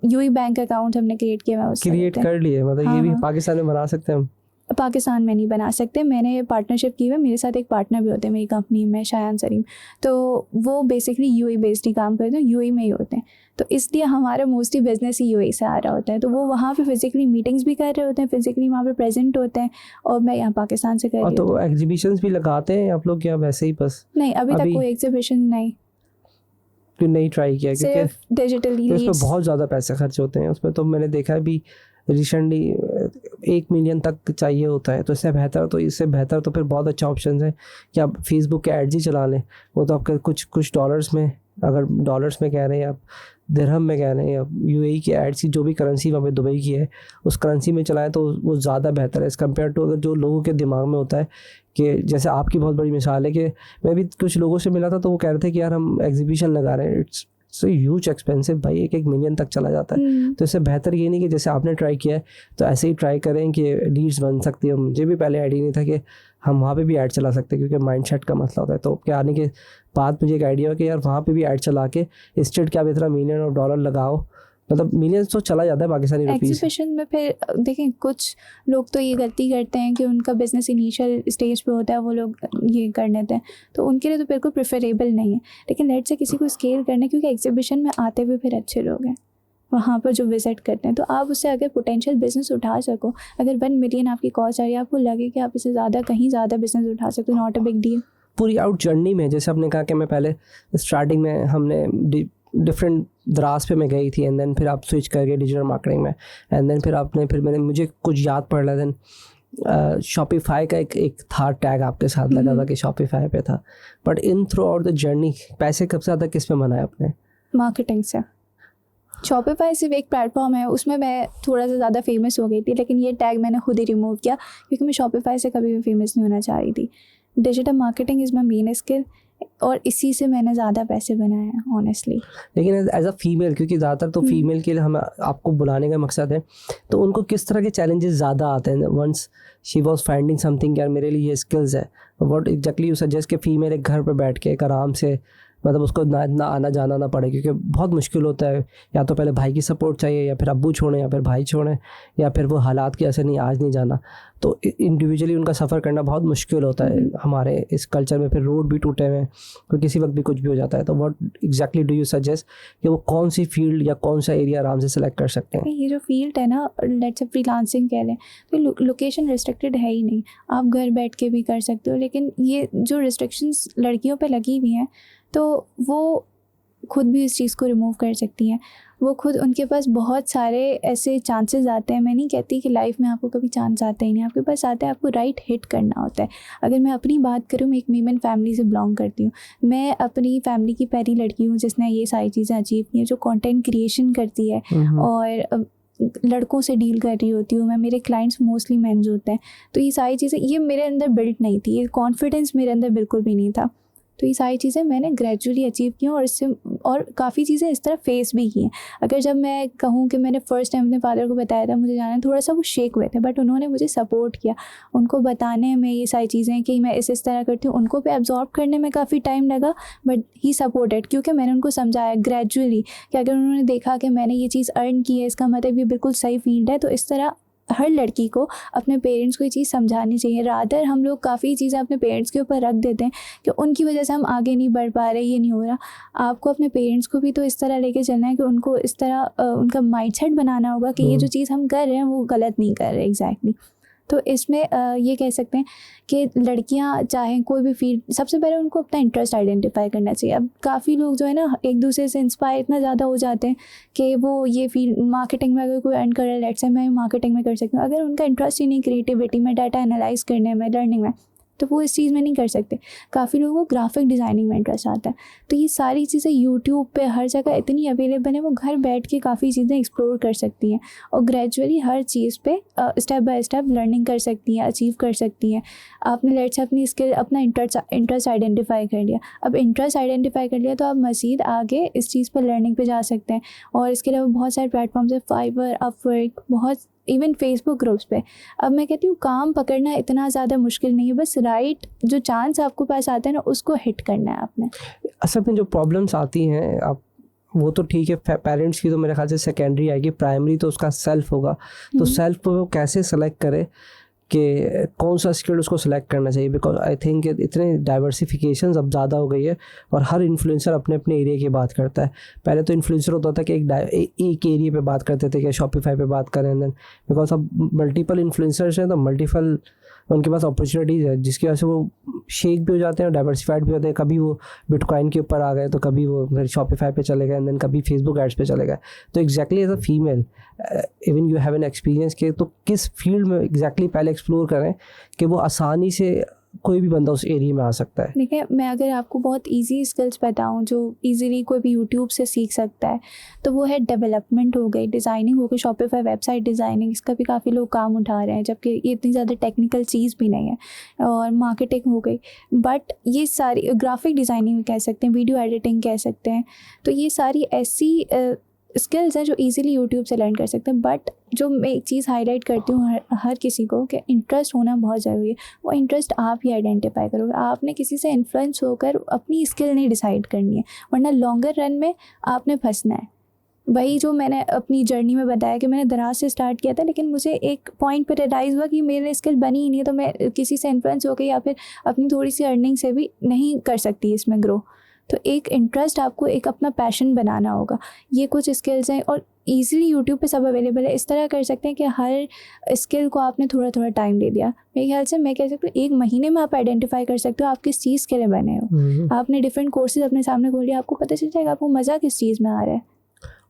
यूई बैंक अकाउंट हमने क्रिएट किया है, उससे क्रिएट कर लिए, मतलब ये भी पाकिस्तान में बना सकते हैं हम? पाकिस्तान में नहीं बना सकते, मैंने पार्टनरशिप की है, मेरे साथ एक पार्टनर भी होते हैं मेरी कंपनी में, शायान सरीम, तो वो बेसिकली यूई बेस्ड ही काम करते हैं, यूई में ही होते हैं, तो इसलिए हमारा मोस्टली बिजनेस ही यूई से आ रहा होता है। तो वो वहाँ पे फिजिकली मीटिंग्स भी कर रहे होते हैं, फिजिकली वहाँ पे प्रेजेंट होते हैं, और मैं यहाँ पाकिस्तान से कर रही हूँ। तो एग्जीबिशंस भी लगाते हैं आप लोग या वैसे ही बस? नहीं, अभी तक कोई एग्जीबिशन नहीं ट्राई किया, क्योंकि डिजिटली उसमें बहुत ज़्यादा पैसे खर्च होते हैं उसमें। तो मैंने देखा है भी रिसेंटली 1 मिलियन तक चाहिए होता है, तो इससे बेहतर तो फिर बहुत अच्छा ऑप्शन है कि आप फेसबुक के एड्स ही चला लें। वो तो आपके कुछ डॉलर्स में, अगर डॉलर्स में कह रहे हैं, आप दिरहम में कह रहे हैं, या यूएई की एड्स की जो भी करेंसी वहाँ पे दुबई की है उस करेंसी में चलाएं तो वो ज़्यादा बेहतर है एज़ कम्पेयर टू अगर जो लोगों के दिमाग में होता है कि जैसे आपकी बहुत बड़ी मिसाल है कि मैं भी कुछ लोगों से मिला था तो वो कह रहे थे कि यार हम एग्जीबिशन लगा रहे हैं, इट्स सो ह्यूज एक्सपेंसिव भाई, 1 मिलियन तक चला जाता है। तो इससे बेहतर ये नहीं कि जैसे आपने ट्राई किया है तो ऐसे ही ट्राई करें कि लीड्स बन सकती है। मुझे भी पहले आइडिया नहीं था कि हम वहाँ पे भी ऐड चला सकते हैं, क्योंकि माइंडसेट का मसला होता है। तो क्या आने के बाद मुझे एक आइडिया हो कि यार वहाँ पे भी ऐड चला के इंस्टेड क्या इतना मिलियन और डॉलर लगाओ, मतलब मिलियंस तो चला जाता है पाकिस्तानी रुपीस। एग्जीबिशन में फिर देखें कुछ लोग तो ये गलती करते हैं कि उनका बिजनेस इनिशियल स्टेज पे होता है, वो लोग ये कर लेते हैं, तो उनके लिए तो बिल्कुल प्रेफरेबल नहीं है। लेकिन लेट से किसी को स्केल करना, क्योंकि एग्जीबिशन में आते हुए फिर अच्छे लोग हैं वहाँ पर जो विजिट करते हैं, तो आप उससे अगर पोटेंशियल बिजनेस उठा सको, अगर 1 मिलियन आपकी कॉस्ट आ रही है, आपको लगे कि आप इससे कहीं ज़्यादा बिजनेस उठा सकते हो, नॉट अ बिग डील। पूरी आउट जर्नी में जैसे आपने कहा कि मैं पहले स्टार्टिंग में हमने डिफरेंट दराज पे मैं गई थी, एंड देन फिर आप स्विच कर गए डिजिटल मार्केटिंग में, एंड देन फिर मैंने मुझे कुछ याद पड़ रहा था, शॉपिफाई का एक था टैग आपके साथ लगा था कि शॉपिफाई पे था। But in through out the journey पैसे कब से ज़्यादा किस में बनाए आपने? मार्केटिंग से। शॉपिफाई सिर्फ एक प्लेटफॉर्म है, उसमें मैं थोड़ा सा ज़्यादा फेमस हो गई थी, लेकिन ये टैग मैंने खुद ही रिमूव किया क्योंकि मैं शॉपिफाई से कभी भी फेमस नहीं होना चाह रही थी। Digital marketing is my main skill, और इसी से मैंने ज़्यादा पैसे बनाए हैं ऑनेस्टली। लेकिन एज अ फीमेल, क्योंकि ज़्यादातर तो फीमेल के लिए हम आपको बुलाने का मकसद है, तो उनको किस तरह के चैलेंजेस ज़्यादा आते हैं once she was finding something, यार मेरे लिए ये स्किल्स है, व्हाट एग्जैक्टली यू सजेस्ट कि फीमेल एक घर पर बैठ के एक आराम से, मतलब उसको ना आना जाना ना पड़े, क्योंकि बहुत मुश्किल होता है, या तो पहले भाई की सपोर्ट चाहिए, या फिर अब्बू छोड़ें, या फिर भाई छोड़ें, या फिर वो हालात की ऐसे नहीं आज नहीं जाना, तो इंडिविजुअली उनका सफ़र करना बहुत मुश्किल होता है हमारे इस कल्चर में। फिर रोड भी टूटे हुए हैं, तो किसी वक्त भी कुछ भी हो जाता है। तो what exactly do you suggest कि वो कौन सी फील्ड या कौन सा एरिया आराम से सेलेक्ट कर सकते हैं? ये जो फील्ड है ना, लेट्स से फ्रीलांसिंग कह लें, तो लोकेशन रिस्ट्रिक्टेड है ही नहीं, आप घर बैठ के भी कर सकते हो। लेकिन ये जो रिस्ट्रिक्शंस लड़कियों पे लगी हुई हैं, तो वो खुद भी इस चीज़ को रिमूव कर सकती हैं। वो खुद, उनके पास बहुत सारे ऐसे चांसेस आते हैं। मैं नहीं कहती कि लाइफ में आपको कभी चांस आता ही नहीं, आपके पास आता है, आपको राइट हिट करना होता है। अगर मैं अपनी बात करूँ, मैं एक मीमन फैमिली से बिलोंग करती हूँ। मैं अपनी फैमिली की पहली लड़की हूँ जिसने ये सारी चीज़ें अचीव की हैं, जो कंटेंट क्रिएशन करती है और लड़कों से डील कर रही होती हूँ मैं। मेरे क्लाइंट्स मोस्टली मेंस होते हैं, तो ये सारी चीज़ें ये मेरे अंदर बिल्ट नहीं थी, ये कॉन्फिडेंस मेरे अंदर बिल्कुल भी नहीं था। तो ये सारी चीज़ें मैंने ग्रेजुअली अचीव की हैं और इससे और काफ़ी चीज़ें इस तरह फेस भी की हैं। अगर जब मैं कहूँ कि मैंने फ़र्स्ट टाइम अपने फादर को बताया था मुझे जाना है, थोड़ा सा वो शेक हुए थे, बट उन्होंने मुझे सपोर्ट किया। उनको बताने में ये सारी चीज़ें कि मैं इस तरह करती हूँ, उनको भी एब्जॉर्ब करने में काफ़ी टाइम लगा, बट ही सपोर्टेड, क्योंकि मैंने उनको समझाया ग्रेजुअली कि अगर उन्होंने देखा कि मैंने ये चीज़ अर्न की है, इसका मतलब ये बिल्कुल सही फील्ड है। तो इस तरह हर लड़की को अपने पेरेंट्स को ये चीज़ समझानी चाहिए। रादर हम लोग काफ़ी चीज़ें अपने पेरेंट्स के ऊपर रख देते हैं कि उनकी वजह से हम आगे नहीं बढ़ पा रहे, ये नहीं हो रहा। आपको अपने पेरेंट्स को भी तो इस तरह लेके चलना है कि उनको इस तरह उनका माइंडसेट बनाना होगा कि ये जो चीज़ हम कर रहे हैं वो गलत नहीं कर रहे एग्जैक्टली। तो इसमें ये कह सकते हैं कि लड़कियां चाहें कोई भी फील्ड, सबसे पहले उनको अपना इंटरेस्ट आइडेंटिफाई करना चाहिए। अब काफ़ी लोग जो है ना एक दूसरे से इंस्पायर इतना ज़्यादा हो जाते हैं कि वो ये फील्ड मार्केटिंग में अगर कोई अर्न कर रहा है, लेट्स से मैं मार्केटिंग में कर सकती हूँ, अगर उनका इंटरेस्ट ही नहीं क्रिएटिविटी में, डाटा एनालाइज करने में, लर्निंग में, तो वो इस चीज़ में नहीं कर सकते। काफ़ी लोगों को ग्राफिक डिज़ाइनिंग में इंटरेस्ट आता है। तो ये सारी चीज़ें यूट्यूब पे हर जगह इतनी अवेलेबल है, वो घर बैठ के काफ़ी चीज़ें एक्सप्लोर कर सकती हैं और ग्रेजुअली हर चीज़ पे स्टेप बाय स्टेप लर्निंग कर सकती हैं, अचीव कर सकती हैं। आपने लेट्स से अपनी स्किल, अपना इंटरेस्ट आइडेंटिफाई कर लिया। अब इंटरेस्ट आइडेंटिफाई कर लिया तो आप मज़ीद आगे इस चीज़ पर लर्निंग पे जा सकते हैं। और इसके अलावा बहुत सारे प्लेटफॉर्म्स है, फाइवर, अपवर्क, बहुत इवन फेसबुक ग्रुप्स पे। अब मैं कहती हूँ काम पकड़ना इतना ज़्यादा मुश्किल नहीं है, बस राइट जो चांस आपको पास आते हैं ना उसको हिट करना है आपने। असल में जो प्रॉब्लम्स आती हैं, आप वो तो ठीक है, पेरेंट्स की तो मेरे ख्याल से सेकेंडरी आएगी, प्राइमरी तो उसका सेल्फ होगा। तो सेल्फ को वो कैसे सेलेक्ट करे कि कौन सा स्किल उसको सेलेक्ट करना चाहिए, बिकॉज आई थिंक इतने डाइवर्सिफिकेशन अब ज़्यादा हो गई है और हर इन्फ्लुएंसर अपने अपने एरिया की बात करता है। पहले तो इन्फ्लुएंसर होता था कि एक एरिया पे बात करते थे कि शॉपिफाई पे बात करें, देन बिकॉज अब मल्टीपल इन्फ्लुएंसर्स हैं तो मल्टीपल उनके पास अपॉर्चुनिटीज़ है, जिसकी वजह से वो शेक भी हो जाते हैं और डाइवर्सिफाइड भी होते हैं। कभी वो बिटकॉइन के ऊपर आ गए तो कभी वो फिर शॉपिफाई पे चले गए, देन कभी फेसबुक एड्स पे चले गए। तो exactly as a female even you have an experience के, तो किस फील्ड में एग्जैक्टली पहले एक्सप्लोर करें कि वो आसानी से कोई भी बंदा उस एरिया में आ सकता है। देखिए, मैं अगर आपको बहुत इजी स्किल्स बताऊं जो इजीली कोई भी यूट्यूब से सीख सकता है, तो वो है डेवलपमेंट हो गई, डिज़ाइनिंग हो गई, शॉपिफाई वेबसाइट डिज़ाइनिंग, इसका भी काफ़ी लोग काम उठा रहे हैं, जबकि ये इतनी ज़्यादा टेक्निकल चीज़ भी नहीं है। और मार्केटिंग हो गई, बट ये सारी ग्राफिक डिज़ाइनिंग कह सकते हैं, वीडियो एडिटिंग कह सकते हैं। तो ये सारी ऐसी स्किल्स हैं जो इजीली यूट्यूब से लर्न कर सकते हैं। बट जो मैं एक चीज़ हाईलाइट करती हूँ हर किसी को कि इंटरेस्ट होना बहुत ज़रूरी है। वो इंटरेस्ट आप ही आइडेंटिफाई करोगे। आपने किसी से इन्फ्लुएंस होकर अपनी स्किल नहीं डिसाइड करनी है, वरना लॉन्गर रन में आपने फंसना है। वही जो मैंने अपनी जर्नी में बताया कि मैंने दराज से स्टार्ट किया था, लेकिन मुझे एक पॉइंट पर रियलाइज़ हुआ कि मेरे स्किल बनी ही नहीं है, तो मैं किसी से इन्फ्लुएंस होकर या फिर अपनी थोड़ी सी अर्निंग से भी नहीं कर सकती इसमें ग्रो। तो एक इंटरेस्ट आपको एक अपना पैशन बनाना होगा। ये कुछ स्किल्स हैं और ईज़िली यूट्यूब पे सब अवेलेबल है। इस तरह कर सकते हैं कि हर स्किल को आपने थोड़ा थोड़ा टाइम दे दिया। मेरे ख्याल से मैं कह सकती हूँ 1 महीने में आप आइडेंटिफाई कर सकते हो आप किस चीज़ के लिए बने हो। आपने डिफरेंट कोर्सेज अपने सामने खोल लिया, आपको पता चल जाएगा आपको मज़ा किस चीज़ में आ रहा है।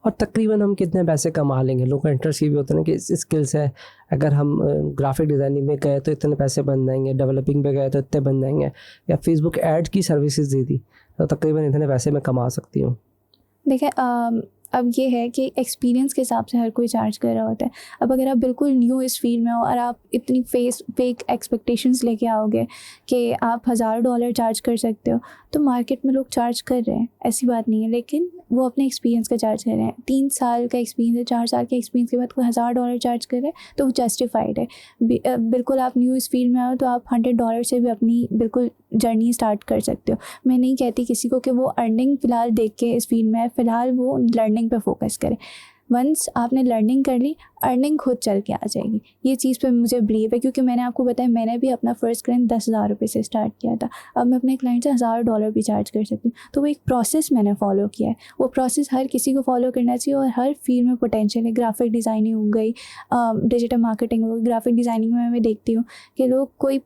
और तकरीबन हम कितने पैसे कमा लेंगे। लोगों का इंटरेस्ट ये भी होता है ना कि स्किल्स है, अगर हम ग्राफिक डिज़ाइनिंग में गए तो इतने पैसे बन जाएंगे, डेवलपिंग पे गए तो इतने बन जाएंगे, या फेसबुक एड्स की सर्विसेज दे दी तो तकरीबन इतने पैसे मैं कमा सकती हूँ। देखिए, अब ये है कि एक्सपीरियंस के हिसाब से हर कोई चार्ज कर रहा होता है। अब अगर आप बिल्कुल न्यू इस फील्ड में हो और आप इतनी फेक एक्सपेक्टेशंस लेके आओगे कि आप $1000 चार्ज कर सकते हो, तो मार्केट में लोग चार्ज कर रहे हैं, ऐसी बात नहीं है, लेकिन वो अपने एक्सपीरियंस का चार्ज कर रहे हैं। 3 साल का एक्सपीरियंस है, 4 साल के एक्सपीरियंस के बाद कोई $1000 चार्ज कर रहे हैं तो वो जस्टिफाइड है। बिल्कुल आप न्यू इस फील्ड में आओ तो आप $100 से भी अपनी बिल्कुल जर्नी स्टार्ट कर सकते हो। मैं नहीं कहती किसी को कि वो अर्निंग फ़िलहाल देख के इस फील्ड में है, फ़िलहाल वो लर्निंग पे फोकस करें। वंस आपने लर्निंग कर ली, अर्निंग खुद चल के आ जाएगी। ये चीज़ पे मुझे बिलीव है, क्योंकि मैंने आपको बताया मैंने भी अपना फर्स्ट क्लाइंट $10,000 से स्टार्ट किया था। अब मैं अपने क्लाइंट से $1000 भी चार्ज कर सकती हूँ। तो वो एक प्रोसेस मैंने फॉलो किया है। वो प्रोसेस हर किसी को फॉलो करना चाहिए और हर फील्ड में पोटेंशियल है। ग्राफिक डिज़ाइनिंग हो गई, डिजिटल मार्केटिंग हो गई। ग्राफिक डिज़ाइनिंग में मैं देखती हूँ कि लोग कोई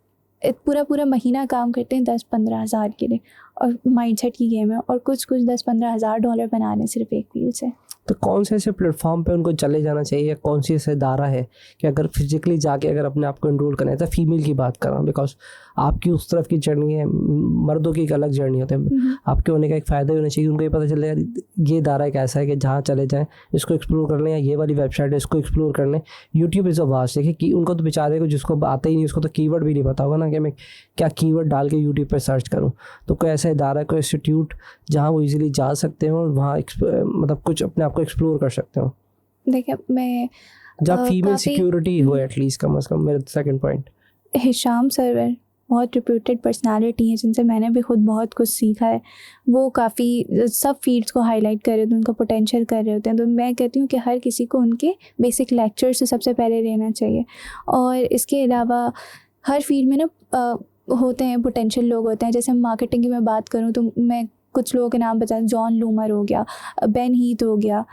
पूरा महीना काम करते हैं 10-15 हज़ार के लिए, और माइंडसेट की गेम है, और कुछ $10-15 हज़ार बना रहे हैं सिर्फ एक फील्ड से। तो कौन से ऐसे प्लेटफॉर्म पे उनको चले जाना चाहिए, या कौन सी ऐसे दायरा है कि अगर फिजिकली जाके अगर अपने आप को इनरोल करना है, तो फीमेल की बात कर रहा हूँ बिकॉज आपकी उस तरफ की जर्नी है, मर्दों की एक अलग जर्नी होती है। आपके होने का एक फ़ायदा होना चाहिए, उनको ये पता चले यार ये दायरा एक ऐसा है कि जहाँ चले जाएँ इसको एक्सप्लोर कर लें, या ये वाली वेबसाइट है इसको एक्सप्लोर कर लें। यूट्यूब इज़ अ वास्ट, देखिए कि उनको तो बेचारे को जिसको आता ही नहीं उसको तो कीवर्ड भी नहीं पता होगा ना कि मैं क्या कीवर्ड डाल के यूट्यूब पर सर्च करूँ। तो कोई ऐसा इदारा, कोई इंस्टीट्यूट जहाँ वो इजीली जा सकते हो और वहाँ मतलब कुछ अपने आप को एक्सप्लोर कर सकते हो। देखिए मैं जहाँ फीमेल सिक्योरिटी हो एटलीस्ट, कम से कम। मेरा सेकंड पॉइंट, हिशाम सर्वर बहुत रिप्यूटेड पर्सनालिटी हैं जिनसे मैंने भी खुद बहुत कुछ सीखा है। वो काफ़ी सब फील्ड्स को हाईलाइट कर रहे होते हैं, उनका पोटेंशियल कर रहे होते हैं। तो मैं कहती हूँ कि हर किसी को उनके बेसिक लेक्चर्स से सबसे पहले लेना चाहिए। और इसके अलावा हर फील्ड में ना होते हैं पोटेंशियल लोग होते हैं। जैसे मार्केटिंग की मैं बात करूँ तो मैं कुछ लोगों के नाम बता, जॉन लूमर हो गया, बेन हीथ हो गया,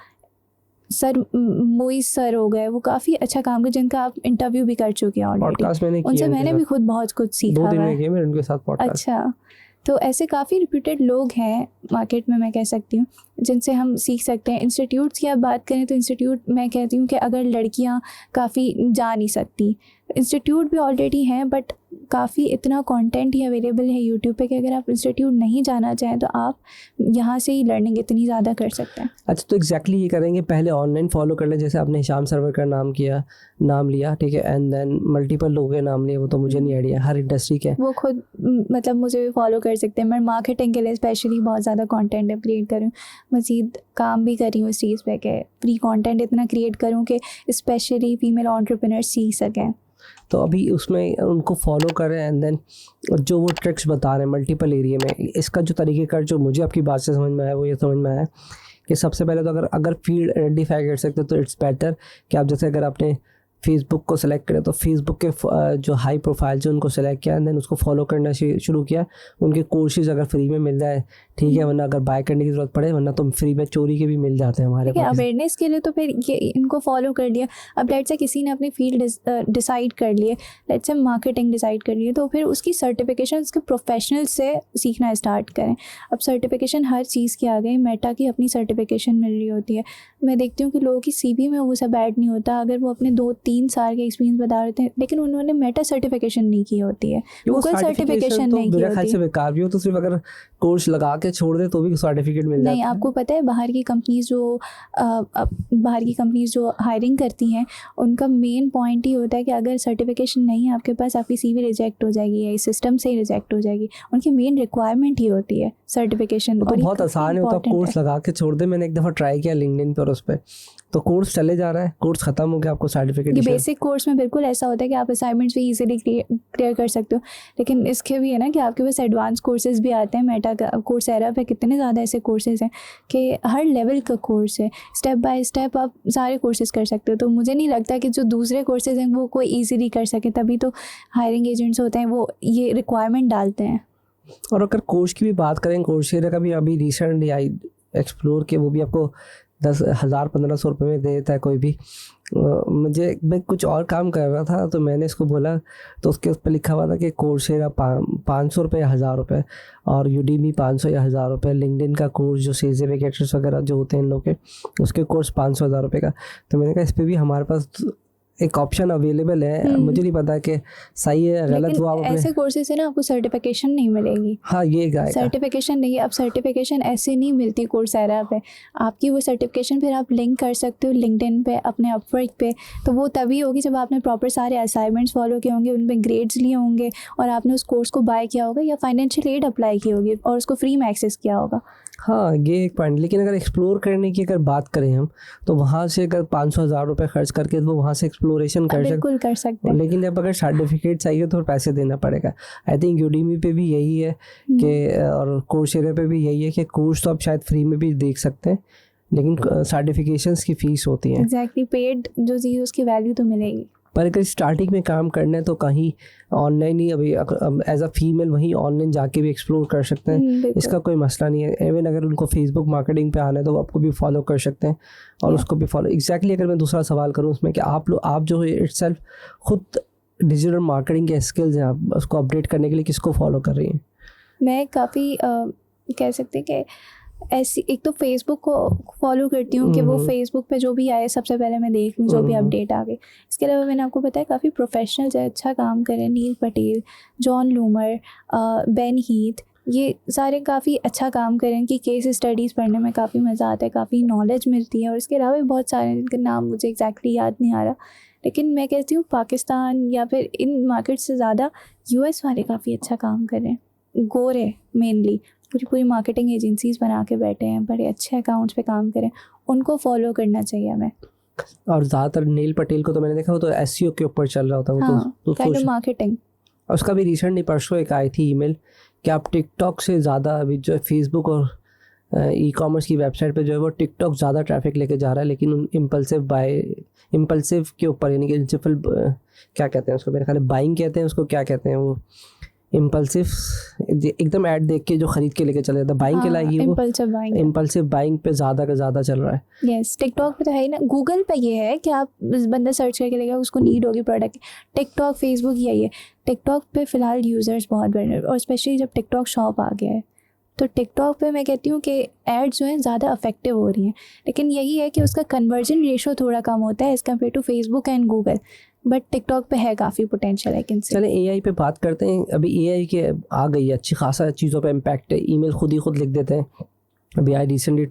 सर मोइस सर हो गए, वो काफ़ी अच्छा काम कर, जिनका आप इंटरव्यू भी कर चुके हैं ऑलरेडी। उनसे मैंने भी खुद बहुत कुछ सीखा हुआ है। उनके साथ पॉडकास्ट। अच्छा, तो ऐसे काफ़ी रिप्यूटेड लोग हैं मार्केट में, मैं कह सकती हूँ, जिनसे हम सीख सकते हैं। इंस्टीट्यूट्स की आप बात करें तो इंस्टीट्यूट मैं कहती हूँ कि अगर लड़कियाँ काफ़ी जा नहीं सकती, इंस्टीट्यूट भी ऑलरेडी हैं, बट काफ़ी इतना कंटेंट ही अवेलेबल है यूट्यूब पे कि अगर आप इंस्टीट्यूट नहीं जाना चाहें तो आप यहाँ से ही लर्निंग इतनी ज़्यादा कर सकते हैं। अच्छा, तो एग्जैक्टली ये करेंगे, पहले ऑनलाइन फॉलो कर लें, जैसे आपने हिशाम सर्वर का नाम लिया, ठीक है, एंड देन मल्टीपल लोगों के नाम लिए, वो तो मुझे नहीं आइडिया, हर इंडस्ट्री के वो खुद मतलब मुझे भी फॉलो कर सकते हैं। मैं मार्केटिंग के लिए स्पेशली बहुत ज़्यादा कंटेंट क्रिएट करूँ, मज़ीद काम भी कर रही हूँ इस चीज़ पे कि फ्री कंटेंट इतना क्रिएट करूँ कि स्पेशली फीमेल एंटरप्रेन्योर सीख सकें। तो अभी उसमें उनको फॉलो करें, एंड देन जो वो ट्रिक्स बता रहे हैं मल्टीपल एरिया में, इसका जो तरीक़ेकार जो मुझे आपकी बात से समझ में आया वो ये समझ में आया कि सबसे पहले तो अगर फील्ड आइडेंटिफाई कर सकते तो इट्स बेटर कि आप जैसे अगर आपने फेसबुक को सेलेक्ट करें तो फेसबुक के जो हाई प्रोफाइल जो उनको सेलेक्ट किया, एंड देन उसको फॉलो करना शुरू किया। उनके कोर्सेज अगर फ्री में मिल जाए ठीक है, वरना अगर बाय करने की ज़रूरत पड़े, वरना तो फ्री में चोरी के भी मिल जाते हैं हमारे पास। अवेयरनेस के लिए तो फिर ये इनको फॉलो कर लिया। अब लेट्स से किसी ने अपनी फील्ड डिसाइड कर लिए, लेट्स से मार्केटिंग डिसाइड कर लिए, तो फिर उसकी सर्टिफिकेशन उसके प्रोफेशनल से सीखना स्टार्ट करें। अब सर्टिफिकेशन हर चीज़ की आ गई, मेटा की अपनी सर्टिफिकेशन मिल रही होती है। मैं देखती हूँ कि लोगों की CV में वो सब ऐड नहीं होता। अगर वो अपने 2-3 साल के एक्सपीरियंस बता रहे थे लेकिन उन्होंने मेटा सर्टिफिकेशन नहीं की होती है, गूगल सर्टिफिकेशन नहीं की होती है। बेकार भी हो तो सिर्फ अगर कोर्स लगा के छोड़ दे तो भी सर्टिफिकेट मिल जाता है। नहीं, आपको पता है बाहर की कंपनीज जो हायरिंग करती हैं उनका मेन पॉइंट ही होता है कि अगर सर्टिफिकेशन नहीं है आपके पास, आपकी CV रिजेक्ट हो जाएगी या इस सिस्टम से ही रिजेक्ट हो जाएगी। उनकी मेन रिक्वायरमेंट ही होती है सर्टिफिकेशन। तो बहुत आसान होता है, कोर्स लगा के छोड़ दे। मैंने एक दफ़ा ट्राई किया लिंक्डइन पर, उस पर तो कोर्स चले जा रहा है, कोर्स खत्म हो गया, आपको सर्टिफिकेट। बेसिक कोर्स में बिल्कुल ऐसा होता है कि आप असाइनमेंट्स भी इजीली क्लियर कर सकते हो, लेकिन इसके भी है ना कि आपके पास एडवांस कोर्सेज भी आते हैं। मेटा का कोर्सेरा पे कितने ज़्यादा ऐसे कोर्सेज हैं कि हर लेवल का कोर्स है, स्टेप बाय स्टेप आप सारे कोर्सेज कर सकते हो। तो मुझे नहीं लगता कि जो दूसरे कोर्सेज हैं वो कोई ईजीली कर सके, तभी तो हायरिंग एजेंट्स होते हैं वो ये रिक्वायरमेंट डालते हैं। और अगर कोर्स की भी बात करें, कोर्सेरा का भी अभी रिसेंटली आई एक्सप्लोर के, वो भी आपको 10,000-1500 रुपये में दे देता है कोई भी। मैं कुछ और काम कर रहा था तो मैंने इसको बोला तो उसके उस पर लिखा हुआ था कि कोर्सेरा 500 रुपये या 1000 रुपये, और यूडीमी 500 या 1000 रुपये। लिंक्डइन का कोर्स जो सेल्स एग्जीक्यूटिव्स वगैरह जो होते हैं इन लोग के, उसके कोर्स 500-1000 रुपये का। तो मैंने कहा इस पर भी हमारे पास एक ऑप्शन अवेलेबल है। मुझे नहीं पता कि सही है गलत। वो आप ऐसे कोर्सेज से ना आपको सर्टिफिकेशन नहीं मिलेगी। हाँ, ये सर्टिफिकेशन नहीं, अब सर्टिफिकेशन ऐसे नहीं मिलती कोर्सेरा पे। आपकी वो सर्टिफिकेशन फिर आप लिंक कर सकते हो लिंक्डइन पे, अपने अपवर्क पे। तो वो तभी होगी जब आपने प्रॉपर सारे असाइनमेंट्स फॉलो किए होंगे, उनमें ग्रेड्स लिए होंगे, और आपने उस कोर्स को बाय किया होगा या फाइनेंशियल एड अप्लाई की होगी और उसको फ्री में एक्सेस किया होगा। हाँ, ये एक पॉइंट। लेकिन अगर एक्सप्लोर करने की अगर बात करें हम, तो वहाँ से अगर 500-1000 रुपये खर्च करके वो वहाँ से एक्सप्लोरेशन कर सकते हैं। लेकिन जब अगर सर्टिफिकेट चाहिए तो पैसे देना पड़ेगा। आई थिंक यूडीमी पे भी यही है कि, और कोर्सेरा पे भी यही है कि कोर्स तो आप शायद फ्री में भी देख सकते हैं, लेकिन सर्टिफिकेशंस की फ़ीस होती है। एग्जैक्टली, पेड जो चीज़ उसकी वैल्यू तो मिलेगी। पर अगर स्टार्टिंग में काम करना है तो कहीं ऑनलाइन ही, अभी एज अ फीमेल वहीं ऑनलाइन जाके भी एक्सप्लोर कर सकते हैं, इसका कोई मसला नहीं है। इवन अगर उनको फेसबुक मार्केटिंग पे आना है तो वो आपको भी फॉलो कर सकते हैं और उसको भी फॉलो। एग्जैक्टली अगर मैं दूसरा सवाल करूँ उसमें कि आप जो है इटसेल्फ खुद डिजिटल मार्केटिंग के स्किल्स हैं, आप उसको अपडेट करने के लिए किसको फॉलो कर रही हैं? मैं काफ़ी कह सकते हैं कि ऐसी एक तो फेसबुक को फॉलो करती हूँ कि वो फेसबुक पे जो भी आए सबसे पहले मैं देख लूँ, जो भी अपडेट आ गई। इसके अलावा मैंने आपको बताया काफ़ी प्रोफेशनल्स है, अच्छा काम कर रहे हैं, नील पटेल, जॉन लूमर, बेन हीथ, ये सारे काफ़ी अच्छा काम कर रहे हैं कि केस स्टडीज़ पढ़ने में काफ़ी मज़ा आता है, काफ़ी नॉलेज मिलती है। और इसके अलावा भी बहुत सारे जिनका नाम मुझे एग्जैक्टली याद नहीं आ रहा, लेकिन मैं कहती हूँ पाकिस्तान या फिर इन मार्केट से ज़्यादा यूएस वाले काफ़ी अच्छा काम कर रहे हैं। गोरे मेनली पूरी मार्केटिंग एजेंसीज बना के बैठे हैं, बड़े अच्छे अकाउंट्स पे काम करें, उनको फॉलो करना चाहिए हमें। और ज़्यादातर नील पटेल को तो मैंने देखा वो तो एसईओ के ऊपर चल रहा होता है। हाँ, काइंड ऑफ मार्केटिंग। और उसका भी रिसेंटली परसों एक आई थी ईमेल कि आप टिकटॉक से ज़्यादा अभी जो है फेसबुक और ई कॉमर्स की वेबसाइट पे जो है वो टिकटॉक ज़्यादा ट्रैफिक लेके जा रहा है, लेकिन उन इम्पल्सिव के ऊपर, यानी कि क्या कहते हैं उसको, मेरे ख्याल बाइंग कहते हैं उसको, क्या कहते हैं वो, इम्पल्सिव एकदम ऐड देख के जो खरीद के लेके चले जाता है, बाइंग के लायक ही इम्पल्सिव बाइंग पे ज़्यादा का ज़्यादा चल रहा है। यस, टिकटॉक पे तो है ही ना। गूगल पे ये है कि आप बंदा सर्च करके लेगा, उसको नीड होगी प्रोडक्ट। टिकटॉक, फेसबुक यही है। टिकटॉक पे फ़िलहाल यूज़र्स बहुत बढ़ रहे हैं, और स्पेशली जब टिकटॉक शॉप आ गया है तो टिकटॉक पे मैं कहती हूँ कि एड्स जो हैं ज़्यादा इफेक्टिव हो रही हैं। लेकिन यही है कि उसका कन्वर्जन रेशो थोड़ा कम होता है as compare to Facebook and Google, but TikTok पे है काफ़ी पोटेंशियल है। कैन से चले एआई पे बात करते हैं। अभी एआई के आ गई है, अच्छी खासा चीज़ों पे इम्पैक्ट है। ईमेल खुद ही खुद लिख देते हैं। अभी आई रिसेंटली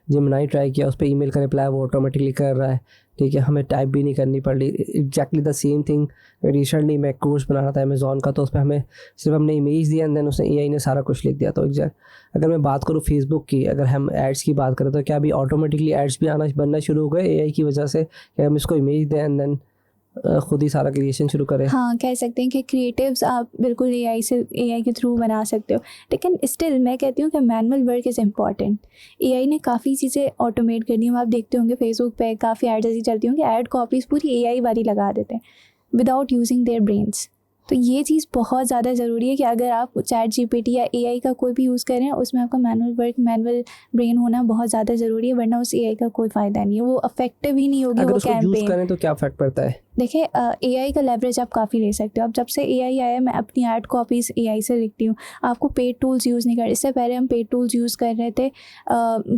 जेमिनी ट्राई किया, उस पर ईमेल का रिप्लाई वो ऑटोमेटिकली कर रहा है, ठीक है, हमें टाइप भी नहीं करनी पड़ रही। Exactly the same thing recently मैं कोर्स बना रहा था अमेज़ॉन का, तो उस पर हमें सिर्फ हमने इमेज दिया एंड देन उसने एआई ने सारा कुछ लिख दिया। तो एग्जैक्ट अगर मैं बात करूँ फेसबुक की, अगर हम एड्स की बात करें तो क्या अभी ऑटोमेटिकली एड्स भी बनना शुरू हो गए एआई की वजह से, कि हम इसको इमेज दें एंड देन खुद ही सारा क्रिएशन शुरू करें? हाँ, कह सकते हैं कि क्रिएटिव्स आप बिल्कुल एआई के थ्रू बना सकते हो, लेकिन स्टिल मैं कहती हूँ कि manual work is important. AI ने काफ़ी चीज़ें ऑटोमेट कर दी हैं। आप देखते होंगे फेसबुक पे काफ़ी एड्स ऐसी चलती होंगी, ऐड कॉपीज़ पूरी एआई वाली लगा देते हैं विदाउट यूजिंग देयर ब्रेन्स। तो ये चीज़ बहुत ज़्यादा ज़रूरी है कि अगर आप चैट जीपीटी या एआई का कोई भी यूज़ कर रहे हैं, उसमें आपका मैनुअल ब्रेन होना बहुत ज़्यादा ज़रूरी है, वरना उस एआई का कोई फ़ायदा नहीं है, वो इफेक्टिव ही नहीं होगी। अगर वो उसको यूज़ कैंपेन करें तो क्या इफेक्ट पड़ता है? देखिए, एआई का लेवरेज आप काफ़ी ले सकते हो। अब जब से एआई आया है, मैं अपनी ऐड कॉपीज़ एआई से लिखती हूँ। आपको पेड टूल्स यूज़ नहीं कर, इससे पहले हम पेड टूल्स यूज़ कर रहे थे,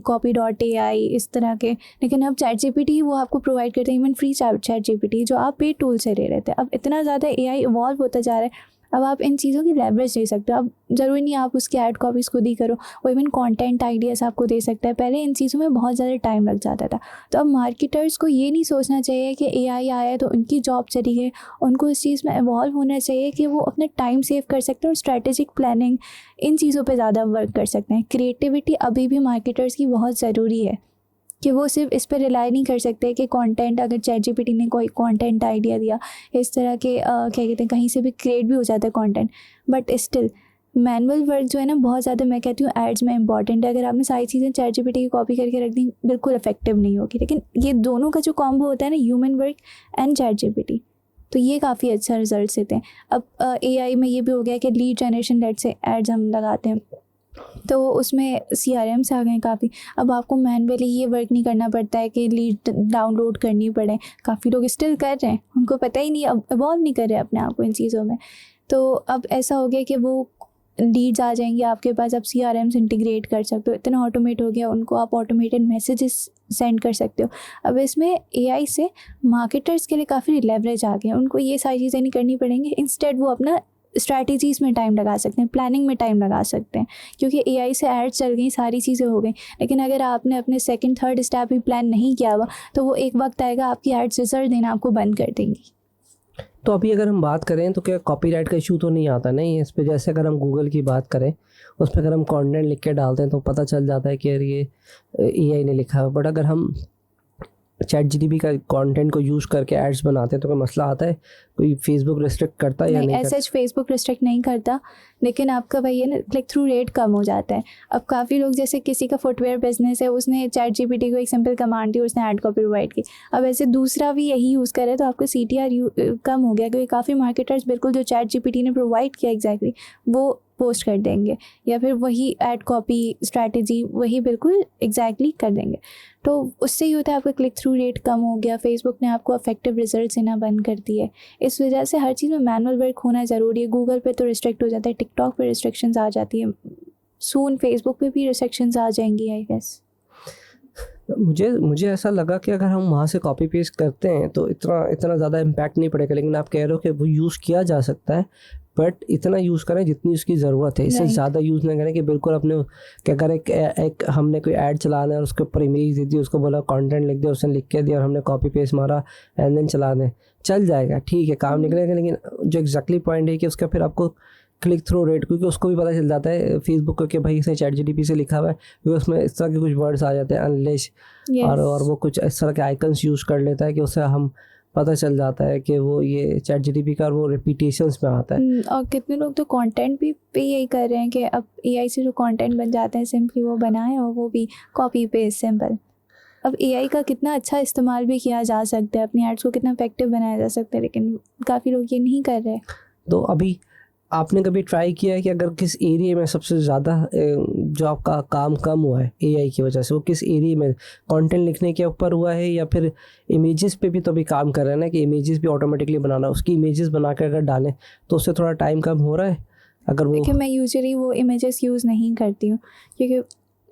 copy.ai इस तरह के, लेकिन अब चैट जीपीटी वो आपको प्रोवाइड करते हैं, इवन फ्री चैट जीपीटी जो आप पेड टूल से ले रहे थे। अब इतना ज़्यादा एआई इवॉल्व होता जा रहा है, अब आप इन चीज़ों की लेवरेज ले सकते हो। अब ज़रूरी नहीं आप उसकी ऐड कॉपीज़ खुद ही करो, वो इवन कंटेंट आइडियाज़ आपको दे सकता है। पहले इन चीज़ों में बहुत ज़्यादा टाइम लग जाता था। तो अब मार्केटर्स को ये नहीं सोचना चाहिए कि एआई आया है तो उनकी जॉब चली गई। उनको इस चीज़ में इवॉल्व होना चाहिए कि वो अपना टाइम सेव कर सकते हैं और स्ट्रैटेजिक प्लानिंग इन चीज़ों पे ज़्यादा वर्क कर सकते हैं। क्रिएटिविटी अभी भी मार्केटर्स की बहुत ज़रूरी है कि वो सिर्फ इस पर रिलाई नहीं कर सकते कि कंटेंट, अगर चैट जीपीटी ने कोई कंटेंट आइडिया दिया, इस तरह के क्या कहते हैं, कहीं से भी क्रिएट भी हो जाता है content, but still manual work जो है ना बहुत ज़्यादा मैं कहती हूँ एड्स में इंपॉर्टेंट है। अगर आपने सारी चीज़ें चैट जीपीटी की कॉपी करके रख दी, बिल्कुल इफेक्टिव नहीं होगी। लेकिन ये दोनों का जो कॉम्बो होता है ना, human work and chat GPT, तो ये काफ़ी अच्छा रिजल्ट देते हैं। अब एआई में ये भी हो गया कि लीड जनरेशन लेट से एड्स हम लगाते हैं, तो उसमें CRMs आ गए हैं काफ़ी। अब आपको मैनुअली ये वर्क नहीं करना पड़ता है कि लीड डाउनलोड करनी पड़े। काफ़ी लोग स्टिल कर रहे हैं, उनको पता ही नहीं, अब इवॉल्व नहीं कर रहे अपने आप को इन चीज़ों में। तो अब ऐसा हो गया कि वो लीड्स आ जाएंगे आपके पास, आप CRMs इंटीग्रेट कर सकते हो, इतना ऑटोमेट हो गया, उनको आप ऑटोमेटेड मैसेजेस सेंड कर सकते हो। अब इसमें एआई से मार्केटर्स के लिए काफ़ी लेवरेज आ गया, उनको ये सारी चीज़ें नहीं करनी पड़ेंगी। इंस्टेड वो अपना स्ट्रैटेजीज़ में टाइम लगा सकते हैं, प्लानिंग में टाइम लगा सकते हैं, क्योंकि एआई से ऐड चल गई, सारी चीज़ें हो गई। लेकिन अगर आपने अपने सेकंड थर्ड स्टेप भी प्लान नहीं किया हुआ, तो वो एक वक्त आएगा आपकी एड्स रिजल्ट देना आपको बंद कर देंगी। तो अभी अगर हम बात करें तो क्या कॉपीराइट का इशू तो नहीं आता नहीं इस पे? जैसे अगर हम गूगल की बात करें, उस पर अगर हम कंटेंट लिख के डालते हैं तो पता चल जाता है कि यार ये एआई ने लिखा है। बट अगर हम चैट जीपीटी का कंटेंट को यूज़ करके एड्स बनाते हैं तो कोई मसला आता है? कोई फेसबुक रिस्ट्रिक्ट करता है या नहीं? ऐसा फेसबुक रिस्ट्रिक्ट नहीं करता, लेकिन आपका वही है ना, क्लिक थ्रू रेट कम हो जाता है। अब काफ़ी लोग, जैसे किसी का फुटवेयर बिजनेस है, उसने चैट जीपीटी को एक सिंपल कमांड दी, उसने ऐड कॉपी प्रोवाइड की। अब ऐसे दूसरा भी यही यूज़ करे तो आपका CTR कम हो गया, क्योंकि काफ़ी मार्केटर्स बिल्कुल जो चैट जीपीटी ने प्रोवाइड किया एग्जैक्टली वो पोस्ट कर देंगे, या फिर वही ऐड कॉपी स्ट्रैटेजी वही बिल्कुल एग्जैक्टली कर देंगे। तो उससे ही होता है आपका क्लिक थ्रू रेट कम हो गया। फेसबुक ने आपको इफेक्टिव रिजल्ट देना बंद कर दिए। इस वजह से हर चीज़ में मैनुअल वर्क होना ज़रूरी है। गूगल पे तो रिस्ट्रिक्ट हो जाता है, टिकटॉक पे रिस्ट्रिक्शंस आ जाती है, सून फेसबुक पे भी रिस्ट्रिक्शंस आ जाएंगी आई गेस। मुझे ऐसा लगा कि अगर हम वहाँ से कॉपी पेस्ट करते हैं तो इतना ज़्यादा इम्पैक्ट नहीं पड़ेगा, लेकिन आप कह रहे हो कि वो यूज़ किया जा सकता है, बट इतना यूज़ करें जितनी उसकी ज़रूरत है, इससे Right. ज़्यादा यूज़ नहीं करें कि बिल्कुल अपने क्या करें, एक हमने कोई ऐड चलाना है और उसके ऊपर इमेज दे दी, उसको बोला कंटेंट लिख दिया, उसने लिख के दिया और हमने कॉपी पेस्ट मारा एंड देन चला दें, चल जाएगा, ठीक है, काम निकलेगा, लेकिन जो एग्जैक्टली पॉइंट है कि उसका फिर आपको क्लिक थ्रू रेट, क्योंकि उसको भी पता चल जाता है फेसबुक को कि भाई इसने ChatGPT से लिखा हुआ है, क्योंकि उसमें इस तरह के कुछ वर्ड्स आ जाते हैं अनलेश, और वो कुछ इस तरह के आइकन्स यूज़ कर लेता है कि उससे हम पता चल जाता है कि वो ये ChatGPT का, और वो रिपीटेशंस में आता है। और कितने लोग तो कंटेंट भी पे यही कर रहे हैं कि अब AI से जो कंटेंट बन जाते हैं सिंपली वो बनाएं और वो भी कॉपी पेस्ट सिंपल। अब AI का कितना अच्छा इस्तेमाल भी किया जा सकता है, अपनी एड्स को कितना इफेक्टिव बनाया जा सकता है, लेकिन काफ़ी लोग ये नहीं कर रहे। तो अभी आपने कभी ट्राई किया है कि अगर किस एरिया में सबसे ज़्यादा जो आपका काम कम हुआ है AI की वजह से, वो किस एरिया में, कंटेंट लिखने के ऊपर हुआ है या फिर इमेजेस पे भी तो अभी काम कर रहे हैं ना, कि इमेजेस भी ऑटोमेटिकली बनाना, उसकी इमेजेस बना कर अगर डालें तो उससे थोड़ा टाइम कम हो रहा है? अगर वो देखिए मैं यूजुअली वो इमेजेस यूज़ नहीं करती हूँ, क्योंकि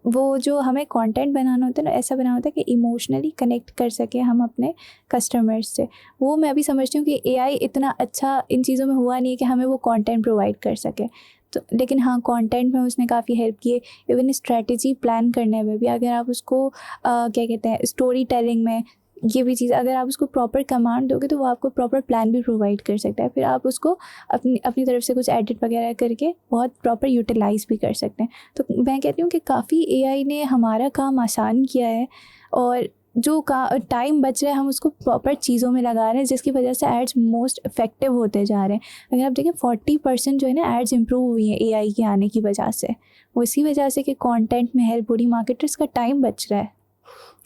वो जो हमें कंटेंट बनाना होता है ना, ऐसा बनाना होता है कि इमोशनली कनेक्ट कर सके हम अपने कस्टमर्स से। वो मैं अभी समझती हूँ कि AI इतना अच्छा इन चीज़ों में हुआ नहीं है कि हमें वो कंटेंट प्रोवाइड कर सके। तो लेकिन हाँ, कंटेंट में उसने काफ़ी हेल्प की है, इवन स्ट्रेटजी प्लान करने में भी। अगर आप उसको क्या कहते हैं, स्टोरी टेलिंग में ये भी चीज़ अगर आप उसको प्रॉपर कमांड दोगे तो वो आपको प्रॉपर प्लान भी प्रोवाइड कर सकता है। फिर आप उसको अपनी तरफ से कुछ एडिट वगैरह करके बहुत प्रॉपर यूटिलाइज़ भी कर सकते हैं। तो मैं कहती हूँ कि काफ़ी AI ने हमारा काम आसान किया है, और जो टाइम बच रहा है हम उसको प्रॉपर चीज़ों में लगा रहे हैं, जिसकी वजह से एड्स मोस्ट इफेक्टिव होते जा रहे हैं। अगर आप देखें 40% जो है ना एड्स इंप्रूव हुई है AI के आने की वजह से। वो इसी वजह से कि कंटेंट में हेल्प हो रही, मार्केटर्स का टाइम बच रहा है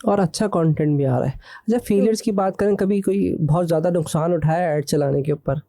और अच्छा कंटेंट भी आ रहा है। अच्छा, फेलियर्स की बात करें, कभी कोई बहुत ज़्यादा नुकसान उठाया ऐड चलाने के ऊपर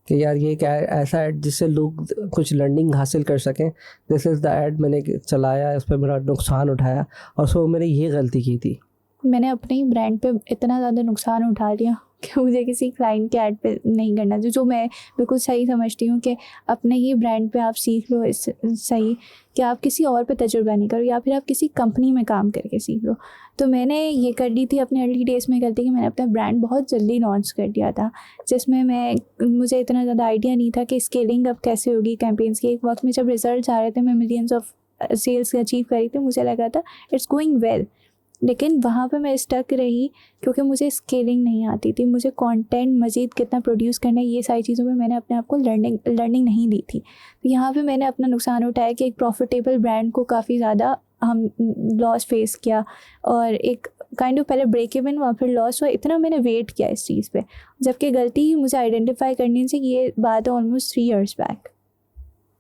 कि यार ये क्या ऐसा ऐड जिससे लोग कुछ लर्निंग हासिल कर सकें, दिस इज़ द ऐड मैंने चलाया, उस पर मेरा नुकसान उठाया और उसमें मैंने ये गलती की थी? मैंने अपने ही ब्रांड पे इतना ज़्यादा नुकसान उठा लिया कि मुझे किसी क्लाइंट के ऐड पे नहीं करना, जो मैं बिल्कुल सही समझती हूँ कि अपने ही ब्रांड पे आप सीख लो इस सही, कि आप किसी और पे तजुर्बा नहीं करो, या फिर आप किसी कंपनी में काम करके सीख लो। तो मैंने ये कर ली थी अपने अर्ली डेज़ में गलती कि मैंने अपना ब्रांड बहुत जल्दी लॉन्च कर दिया था, जिसमें मुझे इतना ज़्यादा आइडिया नहीं था कि स्केलिंग अब कैसे होगी कैंपेन्स की। एक वक्त में जब रिजल्ट आ रहे थे, मैं मिलियंस ऑफ सेल्स अचीव करी थी, मुझे लगा था इट्स गोइंग वेल, लेकिन वहाँ पे मैं स्टक रही क्योंकि मुझे स्केलिंग नहीं आती थी। मुझे कंटेंट मज़ीद कितना प्रोड्यूस करना है, ये सारी चीज़ों में मैंने अपने आप को लर्निंग नहीं दी थी। तो यहाँ पे मैंने अपना नुकसान उठाया कि एक प्रॉफिटेबल ब्रांड को काफ़ी ज़्यादा हम लॉस फेस किया, और एक काइंड ऑफ पहले ब्रेक इवन हुआ फिर लॉस हुआ, इतना मैंने वेट किया इस चीज़ पे, जबकि गलती मुझे आइडेंटिफाई करनी चाहिए। ये बात है ऑलमोस्ट 3 years बैक।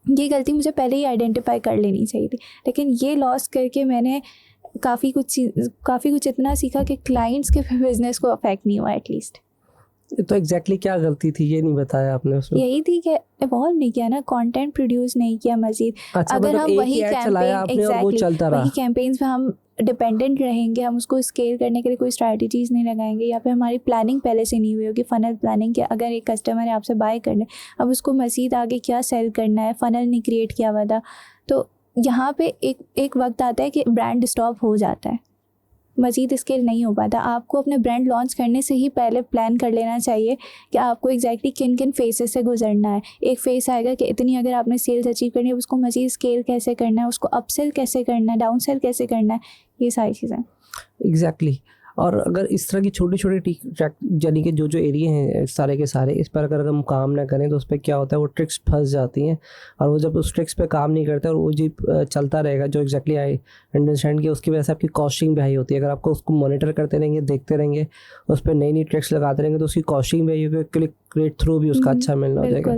ये गलती मुझे पहले ही आइडेंटिफाई कर लेनी चाहिए थी, लेकिन ये लॉस करके मैंने काफ़ी कुछ इतना सीखा कि क्लाइंट्स के बिजनेस को अफेक्ट नहीं हुआ एटलीस्ट। तो एग्जैक्टली क्या गलती थी ये नहीं बताया आपने उसमें? यही थी कि इवॉल्व नहीं किया ना, कंटेंट प्रोड्यूस नहीं किया मजीद। अच्छा, अगर मतलब हम एक वही ही ऐड चलाया आपने और वो चलता रहा। वही कैंपेन्स पे हम डिपेंडेंट रहेंगे, हम उसको स्केल करने के लिए कोई स्ट्रैटेजीज़ नहीं लगाएंगे, या फिर हमारी प्लानिंग पहले से नहीं हुई होगी, फ़नल प्लानिंग, कि अगर एक कस्टमर है आपसे बाय करना है, अब उसको मज़ीद आगे क्या सेल करना है, फ़नल नहीं क्रिएट किया हुआ था। तो यहाँ पे एक वक्त आता है कि ब्रांड स्टॉप हो जाता है, मज़ीद स्केल नहीं हो पाता। आपको अपने ब्रांड लॉन्च करने से ही पहले प्लान कर लेना चाहिए कि आपको एग्जैक्टली किन किन फेसेस से गुजरना है। एक फेस आएगा कि इतनी अगर आपने सेल्स अचीव करनी है, उसको मज़ीद स्केल कैसे करना है, उसको अपसेल कैसे करना है, डाउन सेल कैसे करना है, ये सारी चीज़ें। एग्जैक्टली। और अगर इस तरह की छोटी छोटी यानी कि जो एरिया हैं सारे के सारे, इस पर अगर हम काम ना करें तो उस पर क्या होता है, वो ट्रिक्स फंस जाती हैं, और वो जब उस ट्रिक्स पे काम नहीं करते और वो जी चलता रहेगा जो एग्जैक्टली आई अंडरस्टैंड किया, उसकी वजह से आपकी कॉस्टिंग भी हाई होती है। अगर आपको उसको मॉनिटर करते रहेंगे, देखते रहेंगे, उस पर नई ट्रिक्स लगाते रहेंगे, तो उसकी कॉस्टिंग भी हाई होगी, क्लिक रेट थ्रू भी उसका अच्छा मिलना हो जाएगा।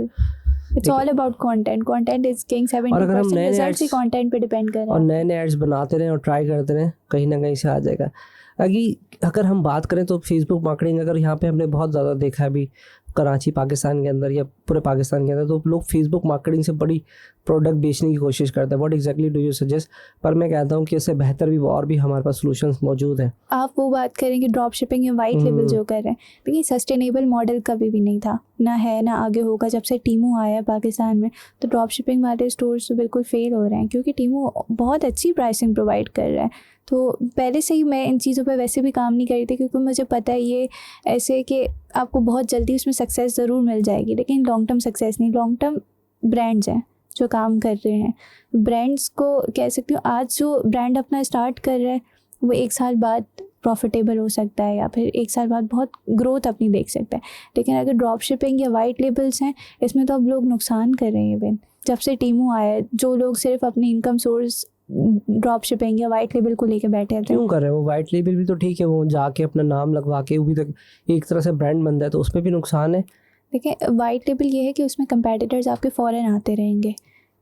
It's all about content is king. 70% results he content पे डिपेंड कर रहे हैं, और नए एड्स बनाते रहें और ट्राई करते रहें, कहीं ना कहीं से आ जाएगा। अगर हम बात करें तो फेसबुक मार्केटिंग, अगर यहाँ पे हमने बहुत ज़्यादा देखा है अभी कराची पाकिस्तान के अंदर या पूरे पाकिस्तान के अंदर, तो लोग फेसबुक मार्केटिंग से बड़ी प्रोडक्ट बेचने की कोशिश करते हैं. What exactly do you suggest? पर मैं कहता हूँ कि इससे बेहतर भी और भी हमारे पास सॉल्यूशंस मौजूद हैं. आप वो बात करें कि ड्रॉप शिपिंग या वाइट लेबल जो कर रहे हैं, देखिए सस्टेनेबल मॉडल कभी भी नहीं था, ना है ना आगे होगा. जब से टीमू आया है पाकिस्तान में, तो ड्रॉप शिपिंग वाले स्टोर्स तो बिल्कुल फेल हो रहे हैं, क्योंकि टीमू बहुत अच्छी प्राइसिंग प्रोवाइड कर रहा है. तो पहले से ही मैं इन चीज़ों पे वैसे भी काम नहीं करी थी, क्योंकि मुझे पता है ये ऐसे कि आपको बहुत जल्दी उसमें सक्सेस ज़रूर मिल जाएगी, लेकिन लॉन्ग टर्म सक्सेस नहीं. लॉन्ग टर्म ब्रांड्स हैं जो काम कर रहे हैं. ब्रांड्स को कह सकती हूँ, आज जो ब्रांड अपना स्टार्ट कर रहा है वो 1 साल बाद प्रॉफिटेबल हो सकता है, या फिर 1 साल बाद बहुत ग्रोथ अपनी देख सकता है. लेकिन अगर ड्रॉप शिपिंग या वाइट लेबल्स हैं, इसमें तो अब लोग नुकसान कर रहे हैं. इवन जब से टीमू आया है, जो लोग सिर्फ अपनी इनकम सोर्स ड्रॉप शिपिंग या वाइट लेबल को लेके बैठे थे. क्यों कर रहे हैं वो? वाइट लेबल भी तो ठीक है, वो जाके अपना नाम लगवा के वो भी तो एक तरह से ब्रांड बन जाए, तो उसमें भी नुकसान है. देखिए वाइट लेबल ये है कि उसमें कंपेटिटर्स आपके फ़ौरन आते रहेंगे,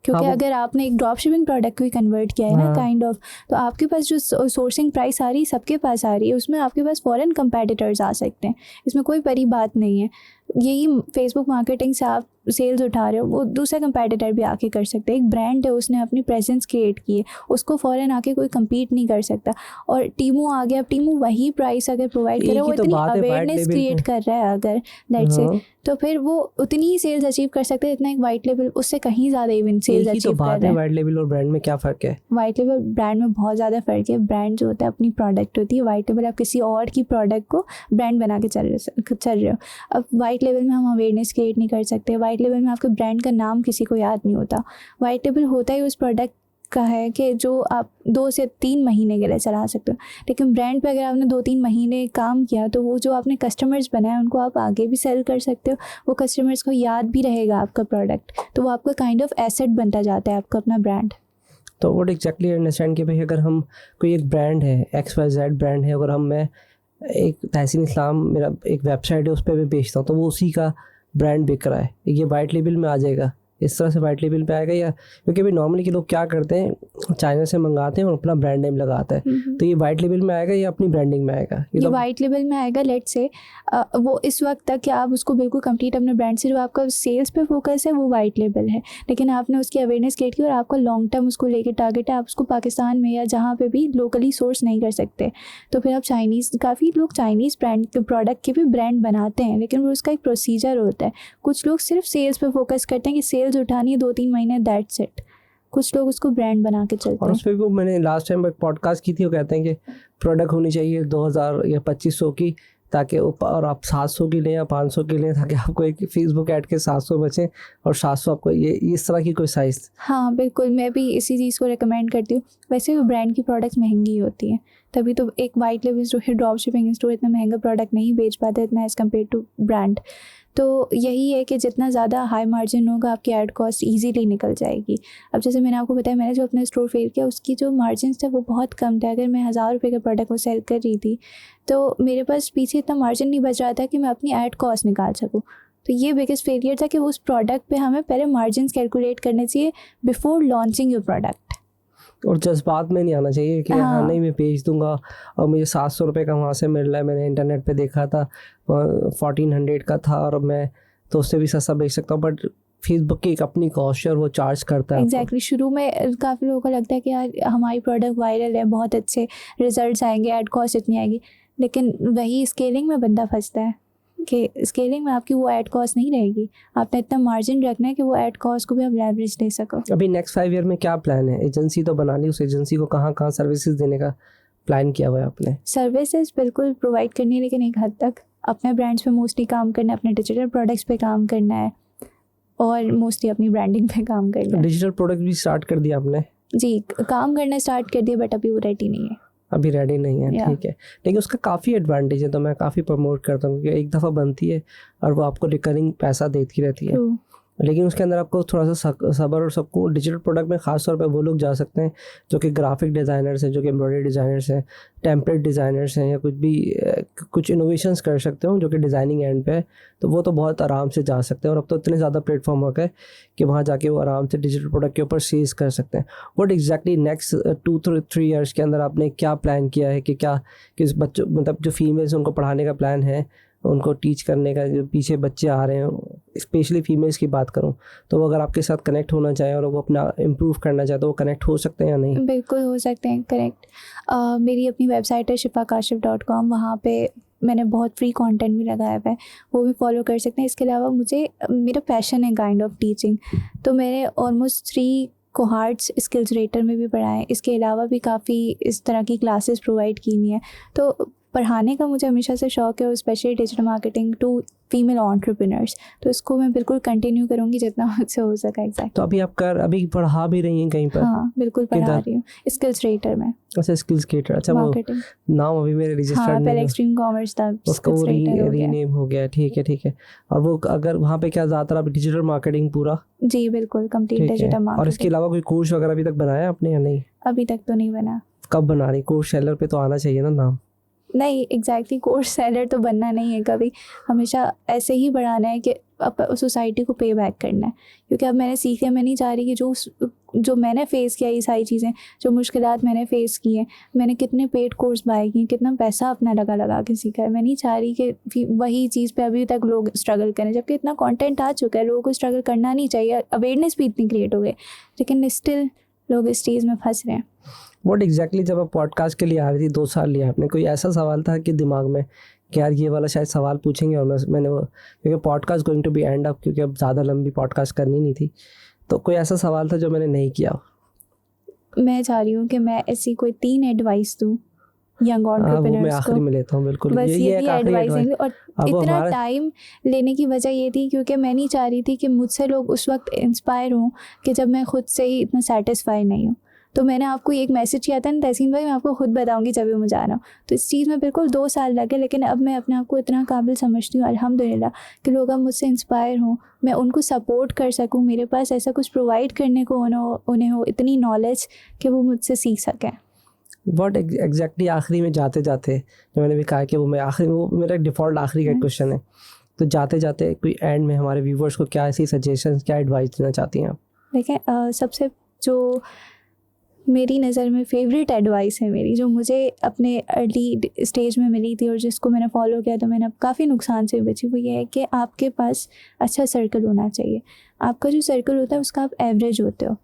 क्योंकि हाँ, अगर आपने एक ड्रॉप शिपिंग प्रोडक्ट को ही कन्वर्ट किया है ना काइंड ऑफ, तो आपके पास जो सोर्सिंग प्राइस आ रही है सबके पास आ रही है, उसमें आपके पास फ़ौरन कंपेटिटर्स आ सकते हैं. इसमें कोई बड़ी बात नहीं है. यही फेसबुक मार्केटिंग से आप सेल्स उठा रहे हो, वो दूसरा कंपेटिटर भी आके कर सकते हैं. एक ब्रांड है, उसने अपनी प्रेजेंस क्रिएट की है, उसको फ़ौरन आके कोई कम्पीट नहीं कर सकता. और टीमू आ गया, अब टीमू वही प्राइस अगर प्रोवाइड करे, वो इतनी अवेयरनेस क्रिएट कर रहा है अगर लेट से, तो फिर वो उतनी ही सेल्स अचीव कर सकते हैं जितना एक वाइट लेबल उससे कहीं ज़्यादा इवन सेल्स अचीव कर रहा है. वाइट लेबल और ब्रांड में क्या फ़र्क है? वाइट लेबल ब्रांड में बहुत ज़्यादा फ़र्क है. ब्रांड जो होता है अपनी प्रोडक्ट होती है, वाइट लेबल आप किसी और की प्रोडक्ट को ब्रांड बना के चल रहे हो. अब वाइट लेबल में हम अवेयरनेस क्रिएट नहीं कर सकते. वाइट लेबल में आपके ब्रांड का नाम किसी को याद नहीं होता. वाइट लेबल होता ही उस प्रोडक्ट का है कि जो आप 2 से 3 महीने के लिए चला सकते हो. लेकिन ब्रांड पे अगर आपने 2-3 महीने काम किया, तो वो जो आपने कस्टमर्स बनाए उनको आप आगे भी सेल कर सकते हो. वो कस्टमर्स को याद भी रहेगा आपका प्रोडक्ट, तो वो आपका काइंड ऑफ एसेट बनता जाता है आपका अपना ब्रांड. तो व्हाट एग्जैक्टली अंडरस्टैंड कि भाई अगर हम कोई एक ब्रांड है, XYZ ब्रांड है, अगर मैं एक तहसीन इस्लाम मेरा एक वेबसाइट है, उस पर मैं बेचता हूँ, तो वो उसी का ब्रांड बिक रहा है, ये वाइट लेबल में आ जाएगा? इस तरह से वाइट लेबल पे आएगा? या क्योंकि भाई नॉर्मली के लोग क्या करते हैं, चाइना से मंगाते हैं और अपना ब्रांड नेम लगाता है, तो ये वाइट लेबल में आएगा या अपनी ब्रांडिंग में आएगा? ये वाइट लेबल में आएगा. लेट से वो इस वक्त तक कि आप उसको बिल्कुल कंप्लीट अपने ब्रांड से, जो आपका सेल्स पे फोकस है वो वाइट लेबल है, लेकिन आपने उसकी अवेयरनेस क्रिएट की और आपका लॉन्ग टर्म उसको लेके टारगेट है, आप उसको पाकिस्तान में या जहाँ पे भी लोकली सोर्स नहीं कर सकते, तो फिर आप काफ़ी लोग चाइनीज़ ब्रांड के प्रोडक्ट के भी ब्रांड बनाते हैं, लेकिन वो उसका एक प्रोसीजर होता है. कुछ लोग सिर्फ सेल्स पे फोकस करते हैं कि सेल्स उठानी है 2-3 महीने, दैट्स इट. कुछ लोग उसको ब्रांड बना के चलते हैं. और उस पर भी मैंने लास्ट टाइम एक पॉडकास्ट की थी, वो कहते हैं कि प्रोडक्ट होनी चाहिए 2000 या 2500 की, ताकि और आप 700 की लें या 500 की लें, ताकि आपको एक फेसबुक ऐड के 700 बचें और 700 आपको ये इस तरह की कोई साइज़. हाँ बिल्कुल, मैं भी इसी चीज़ को रिकमेंड करती हूँ. वैसे भी ब्रांड की प्रोडक्ट्स महंगी होती हैं, तभी तो एक वाइट लेबल जो है ड्रॉप शिपिंग स्टोर इतना महंगा प्रोडक्ट नहीं बेच पाते इतना एज़ कम्पेयर टू ब्रांड. तो यही है कि जितना ज़्यादा हाई मार्जिन होगा, आपकी ऐड कॉस्ट ईजीली निकल जाएगी. अब जैसे मैंने आपको बताया, मैंने जो अपना स्टोर फेल किया उसकी जो मार्जिन थे वो बहुत कम थे. अगर मैं 1000 रुपये का प्रोडक्ट को सेल कर रही थी, तो मेरे पास पीछे इतना मार्जिन नहीं बच रहा था कि मैं अपनी ऐड कॉस्ट निकाल सकूँ. तो ये बिगेस्ट फेलियर था कि उस प्रोडक्ट पे हमें पहले मार्जिन कैलकुलेट करने चाहिए बिफोर लॉन्चिंग योर प्रोडक्ट. और जज्बात में नहीं आना चाहिए कि हाँ नहीं मैं बेच दूंगा और मुझे 700 रुपये का वहाँ से मिल रहा है, मैंने इंटरनेट पे देखा था 1400 का था और मैं तो उससे भी सस्ता बेच सकता हूँ. बट फेसबुक की एक अपनी कॉस्ट है और वो चार्ज करता है. एग्जैक्टली. शुरू में काफ़ी लोगों को लगता है कि यार हमारी प्रोडक्ट वायरल है, बहुत अच्छे रिजल्ट्स आएंगे, ऐड कॉस्ट इतनी आएगी, लेकिन वही स्केलिंग में बंदा फंसता है कि स्केलिंग में आपकी वो ऐड कॉस्ट नहीं रहेगी. आपने इतना मार्जिन रखना है कि वो ऐड कॉस्ट को भी आप लेवरेज दे सको. अभी नेक्स्ट 5 ईयर में क्या प्लान है? एजेंसी तो बना ली, उस एजेंसी को कहाँ कहाँ सर्विसेज देने का प्लान किया हुआ है आपने? सर्विसेज बिल्कुल प्रोवाइड करनी है, लेकिन एक हद तक अपने ब्रांड्स पे मोस्टली काम करना है, अपने डिजिटल प्रोडक्ट्स पे काम करना है और मोस्टली अपनी ब्रांडिंग पे काम करना है. डिजिटल प्रोडक्ट भी स्टार्ट कर दिया आपने? जी, काम करना स्टार्ट कर दिया, बट अभी वो रेडी नहीं है. अभी रेडी नहीं है, ठीक है. लेकिन उसका काफ़ी एडवांटेज है, तो मैं काफ़ी प्रमोट करता हूँ क्योंकि एक दफ़ा बनती है और वो आपको रिकरिंग पैसा देती रहती है. लेकिन उसके अंदर आपको थोड़ा सा सब्र और सबको. डिजिटल प्रोडक्ट में ख़ास तौर पे वो लोग जा सकते हैं जो कि ग्राफिक डिज़ाइनर्स हैं, जो कि एम्ब्रॉयडरी डिज़ाइनर्स हैं, टेम्पलेट डिज़ाइनर्स हैं, या कुछ इनोवेशंस कर सकते हो जो कि डिज़ाइनिंग एंड पे है, तो वो तो बहुत आराम से जा सकते हैं. और अब तो इतने ज़्यादा प्लेटफॉर्म हो गए कि वहाँ जाके वो आराम से डिजिटल प्रोडक्ट के ऊपर सेल्स कर सकते हैं. व्हाट एग्जैक्टली नेक्स्ट 2-3 ईयर्स के अंदर आपने क्या प्लान किया है कि क्या किस बच्चों मतलब जो फीमेल्स उनको पढ़ाने का प्लान है, उनको टीच करने का, जो पीछे बच्चे आ रहे हैं, स्पेशली फीमेल्स की बात करूं, तो वो अगर आपके साथ कनेक्ट होना चाहें और वो अपना इम्प्रूव करना चाहे तो वो कनेक्ट हो सकते हैं या नहीं? बिल्कुल हो सकते हैं कनेक्ट। मेरी अपनी वेबसाइट है shifakashif.com, वहाँ पे मैंने बहुत फ्री कंटेंट भी लगाया हुआ है, वो भी फॉलो कर सकते हैं। इसके अलावा मुझे मेरा पैशन है काइंड ऑफ टीचिंग, तो मैंने ऑलमोस्ट 3 कोहार्ट्स स्किल्सरेटर में भी पढ़ाए। इसके अलावा भी काफ़ी इस तरह की क्लासेस प्रोवाइड की हुई हैं। तो पढ़ाने का मुझे हमेशा से शौक है, और specially digital marketing to female entrepreneurs, तो इसको मैं बिल्कुल कंटिन्यू करूँगी जितना मुझसे हो सका। एग्जैक्ट। तो अभी पढ़ा भी रही हैं कहीं पर? हाँ बिल्कुल पढ़ा रही हूँ स्किल्सरेटर में। अच्छा, स्किल्स क्रिएटर। अच्छा, वो मार्केटिंग नाम अभी मेरे रजिस्टर्ड हाँ, नहीं पहले है, एक्सट्रीम कॉमर्स था, उसका वो स्किल्सरेटर हो गया। रीनेम हो गया। ठीक है। और वो अगर वहाँ पे क्या ज़्यादातर आप डिजिटल मार्केटिंग पूरा? जी बिल्कुल, कंप्लीट ठीक है। डिजिटल और मार्केटिंग। इसके अलावा कोई कोर्स वगैरह अभी तक बनाया आपने या नहीं? अभी तक तो नहीं बना। कब बना रही? कोर्स सेलर पे तो आना चाहिए ना नाम। नहीं एग्जैक्टली, कोर्स सेलर तो बनना नहीं है कभी, हमेशा ऐसे ही बढ़ाना है कि सोसाइटी को पे बैक करना है। क्योंकि अब मैंने सीख लिया, मैं नहीं चाह रही कि जो मैंने फ़ेस किया, ये सारी चीज़ें, जो मुश्किलात मैंने फ़ेस की हैं, मैंने कितने पेड कोर्स बाय किए, कितना पैसा अपना लगा के सीखा है, मैं नहीं चाह रही कि वही चीज़ पे अभी तक लोग स्ट्रगल करें, जबकि इतना कंटेंट आ चुका है, लोगों को स्ट्रगल करना नहीं चाहिए, अवेयरनेस भी इतनी क्रिएट हो गई, लेकिन स्टिल लोग इस चीज़ में फंस रहे हैं। व्हाट एग्जैक्टली, जब आप पॉडकास्ट के लिए आ रही थी 2 साल लिया आपने, कोई ऐसा सवाल था कि दिमाग में कि यार ये वाला शायद सवाल पूछेंगे, और मैंने वो, क्योंकि podcast going to be end up, क्योंकि अब ज़्यादा लंबी पॉडकास्ट करनी नहीं थी, तो कोई ऐसा सवाल था जो मैंने नहीं किया? मैं चाह रही हूँ कि मैं ऐसी कोई 3 एडवाइस दूँ यंग वो मैं एंटरप्रेन्योर्स आखिरी को। में लेता हूँ, बिल्कुल। बस ये एक थी आखिरी एडवाइस एडवाइस। देंगे। और अब इतना हमारा टाइम लेने की वजह ये थी क्योंकि मैं नहीं चाह रही थी कि मुझसे लोग उस वक्त इंस्पायर हों कि जब मैं खुद से ही इतना सेटिस्फाई नहीं हूँ। तो मैंने आपको एक मैसेज किया था ना तहसीन भाई, मैं आपको खुद बताऊंगी जब भी मुझे आना हो। तो इस चीज़ में बिल्कुल 2 साल लगे, लेकिन अब मैं अपने आप को इतना काबिल समझती हूँ अल्हम्दुलिल्लाह कि लोग अब मुझसे इंस्पायर हों, मैं उनको सपोर्ट कर सकूँ, मेरे पास ऐसा कुछ प्रोवाइड करने को उन्हें हो, इतनी नॉलेज कि वो मुझसे सीख सकें। व्हाट एग्जैक्टली आखिरी में जाते जाते, जो मैंने भी कहा कि वो मैं आखिरी में, वो मेरा डिफ़ॉल्ट आखिरी का क्वेश्चन है, तो जाते जाते कोई एंड में हमारे व्यूवर्स को क्या ऐसी सजेशंस, क्या एडवाइस देना चाहती हैं आप? देखिए, सबसे जो मेरी नज़र में फेवरेट एडवाइस है मेरी, जो मुझे अपने अर्ली स्टेज में मिली थी और जिसको मैंने फॉलो किया तो मैंने अब काफ़ी नुकसान से बची, वो ये है कि आपके पास अच्छा सर्कल होना चाहिए। आपका जो सर्कल होता है उसका आप एवरेज होते हो,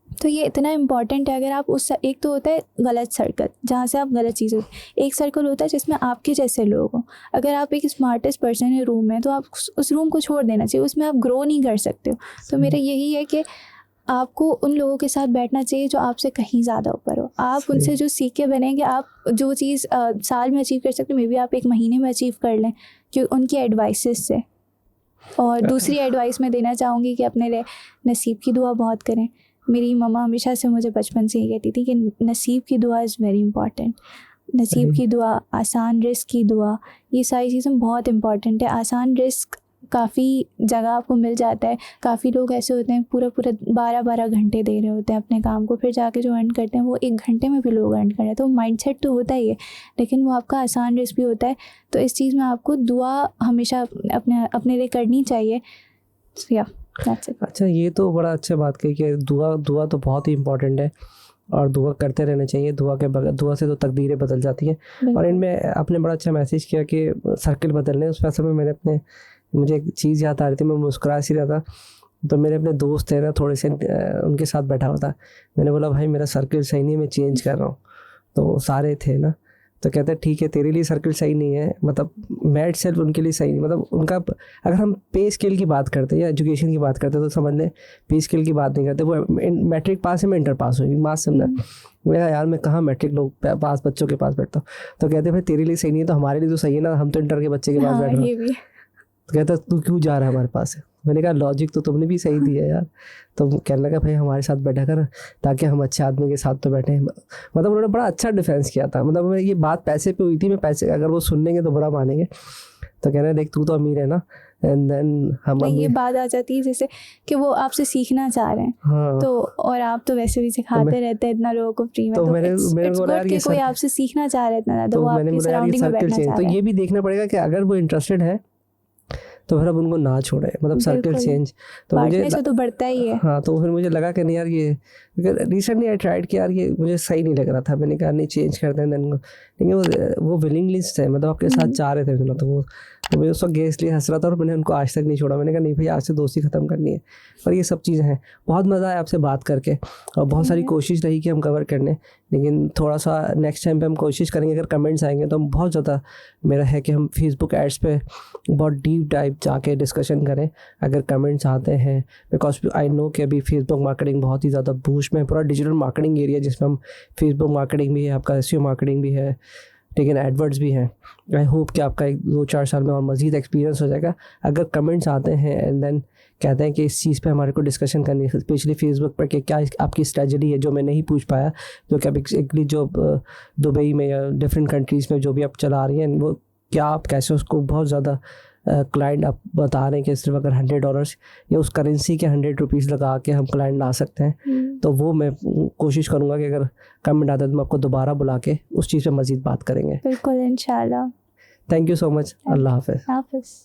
तो ये इतना इम्पॉर्टेंट है। अगर आप उस, एक तो होता है गलत सर्कल जहाँ से आप गलत चीज़ें, एक सर्कल होता है जिसमें आपके जैसे लोग हों। अगर आप एक स्मार्टेस्ट पर्सन है रूम में, तो आप उस रूम को छोड़ देना चाहिए, उसमें आप ग्रो नहीं कर सकते हो। तो मेरा यही है कि आपको उन लोगों के साथ बैठना चाहिए जो आपसे कहीं ज़्यादा ऊपर हो। आप उनसे जो सीख के बनेंगे, आप जो चीज़ साल में अचीव कर सकते हो, मे बी आप 1 महीने में अचीव कर लें कि उनकी एडवाइसेस से। और दूसरी एडवाइस मैं देना चाहूँगी कि अपने लिए नसीब की दुआ बहुत करें। मेरी मम्मा हमेशा से मुझे बचपन से ही कहती थी कि नसीब की दुआ इज़ वेरी इंपॉर्टेंट। नसीब की दुआ, आसान रिस्क की दुआ, ये सारी चीज़ें बहुत इंपॉर्टेंट है। आसान रिस्क काफ़ी जगह आपको मिल जाता है। काफ़ी लोग ऐसे होते हैं पूरा 12-12 घंटे दे रहे होते हैं अपने काम को, फिर जाके जो अर्न करते हैं वो 1 घंटे में भी लोग अर्न कर रहे हैं। तो माइंडसेट तो होता ही है, लेकिन वो आपका आसान रिस्क भी होता है। तो इस चीज़ में आपको दुआ हमेशा अपने लिए करनी चाहिए। या अच्छा, ये तो बड़ा अच्छा बात कही कि दुआ तो बहुत ही इंपॉर्टेंट है और दुआ करते रहना चाहिए। दुआ से तो तकदीरें बदल जाती हैं। और इनमें आपने बड़ा अच्छा मैसेज किया कि सर्कल बदलने, उस वैसे में मुझे एक चीज़ याद आ रही थी, मैं मुस्कुरा सी रहा था, तो मेरे अपने दोस्त थे ना, थोड़े से उनके साथ बैठा हुआ था। मैंने बोला भाई मेरा सर्कल सही नहीं है, मैं चेंज कर रहा हूँ। तो सारे थे ना, तो कहते हैं ठीक है तेरे लिए सर्कल सही नहीं है, मतलब मैट सेल्फ उनके लिए सही नहीं, मतलब उनका, अगर हम पे स्केल की बात करते हैं या एजुकेशन की बात करते हैं तो समझ लें पे स्केल की बात नहीं करते। वो मैट्रिक पास है, मैं इंटर पास हुई, मास समझा। मैं यार मैं कहाँ मैट्रिक लोग पास बच्चों के पास बैठता हूँ। तो कहते भाई तेरे लिए सही नहीं है तो हमारे लिए तो सही है ना, हम तो इंटर के बच्चे के पास बैठ रहे हैं। तो कहता तू क्यों जा रहा है हमारे पास है। मैंने कहा लॉजिक तो तुमने भी सही दिया यार। तो कहने लगा भाई हमारे साथ बैठा कर ताकि हम अच्छे आदमी के साथ तो बैठे। मतलब उन्होंने बड़ा अच्छा डिफेंस किया था। मतलब ये बात पैसे पे हुई थी, मैं पैसे अगर वो सुन लेंगे तो बुरा मानेंगे। तो कह रहे देख तू तो अमीर है ना, एंड देन हम ये बात आ जाती है जैसे कि वो आपसे सीखना चाह रहे हैं। हाँ। तो और आप तो वैसे भी सिखाते रहते हैं इतना लोगों को फ्री में। तो तो मेरे बोला यार ये कोई आपसे सीखना चाह रहा है इतना ज़्यादा, तो वो मैंने आपकी बोला यार ये सराउंडिंग में सर्कल बैठना चेंज। चाह तो रहा है। ये भी देखना पड़ेगा कि अगर वो इंटरेस्टेड है तो फिर अब उनको ना छोड़े, मतलब सर्कल बिल्कुल। चेंज। तो मुझे बांटने से तो बढ़ता ही है। हाँ, तो फिर मुझे लगा कि नहीं यार, ये रिसेंटली आई ट्राइड कि यार ये मुझे सही नहीं लग रहा था, मैंने कहा नहीं चेंज कर दें। देन लेकिन वो विलिंगली थे, मतलब आपके साथ चाह रहे थे ना, तो मैं उस वक्त गए इसलिए हंस रहा था और मैंने उनको आज तक नहीं छोड़ा। मैंने कहा नहीं भाई, आज से दोस्ती ख़त्म करनी है। पर ये सब चीज़ें हैं। बहुत मज़ा आया आपसे बात करके, और बहुत सारी कोशिश रही कि हम कवर कर लें, लेकिन थोड़ा सा नेक्स्ट टाइम पे हम कोशिश करेंगे। अगर कमेंट्स आएंगे तो हम बहुत ज़्यादा, मेरा है कि हम फेसबुक एड्स पे बहुत डीप डाइव जाके डिस्कशन करें अगर कमेंट्स आते हैं, बिकॉज आई नो कि अभी फेसबुक मार्केटिंग बहुत ही ज़्यादा बूस्ट में, पूरा डिजिटल मार्केटिंग एरिया जिसमें हम फेसबुक मार्केटिंग भी है, आपका एसईओ मार्केटिंग भी है, लेकिन एडवर्ड्स भी हैं। आई होप कि आपका 1-2-4 साल में और मज़ीद एक्सपीरियंस हो जाएगा। अगर कमेंट्स आते हैं एंड देन कहते हैं कि इस चीज़ पे हमारे को डिस्कशन करनी है, स्पेशली फेसबुक पर, कि क्या आपकी स्ट्रेटजी है जो मैं नहीं पूछ पाया, जो कि आप एग्जैक्टली जो दुबई में या डिफरेंट कंट्रीज़ में जो भी आप चला रही हैं, वो क्या आप कैसे उसको बहुत ज़्यादा क्लाइंट आप बता रहे हैं कि सिर्फ अगर $100 या उस करेंसी के 100 रुपीज़ लगा के हम क्लाइंट ला सकते हैं, तो वो मैं कोशिश करूँगा कि अगर कमेंट आता है तो मैं आपको दोबारा बुला के उस चीज़ पे मज़ीद बात करेंगे। बिल्कुल, इंशाल्लाह। Thank you so much. अल्लाह हाफ़िज़। हाफिज़।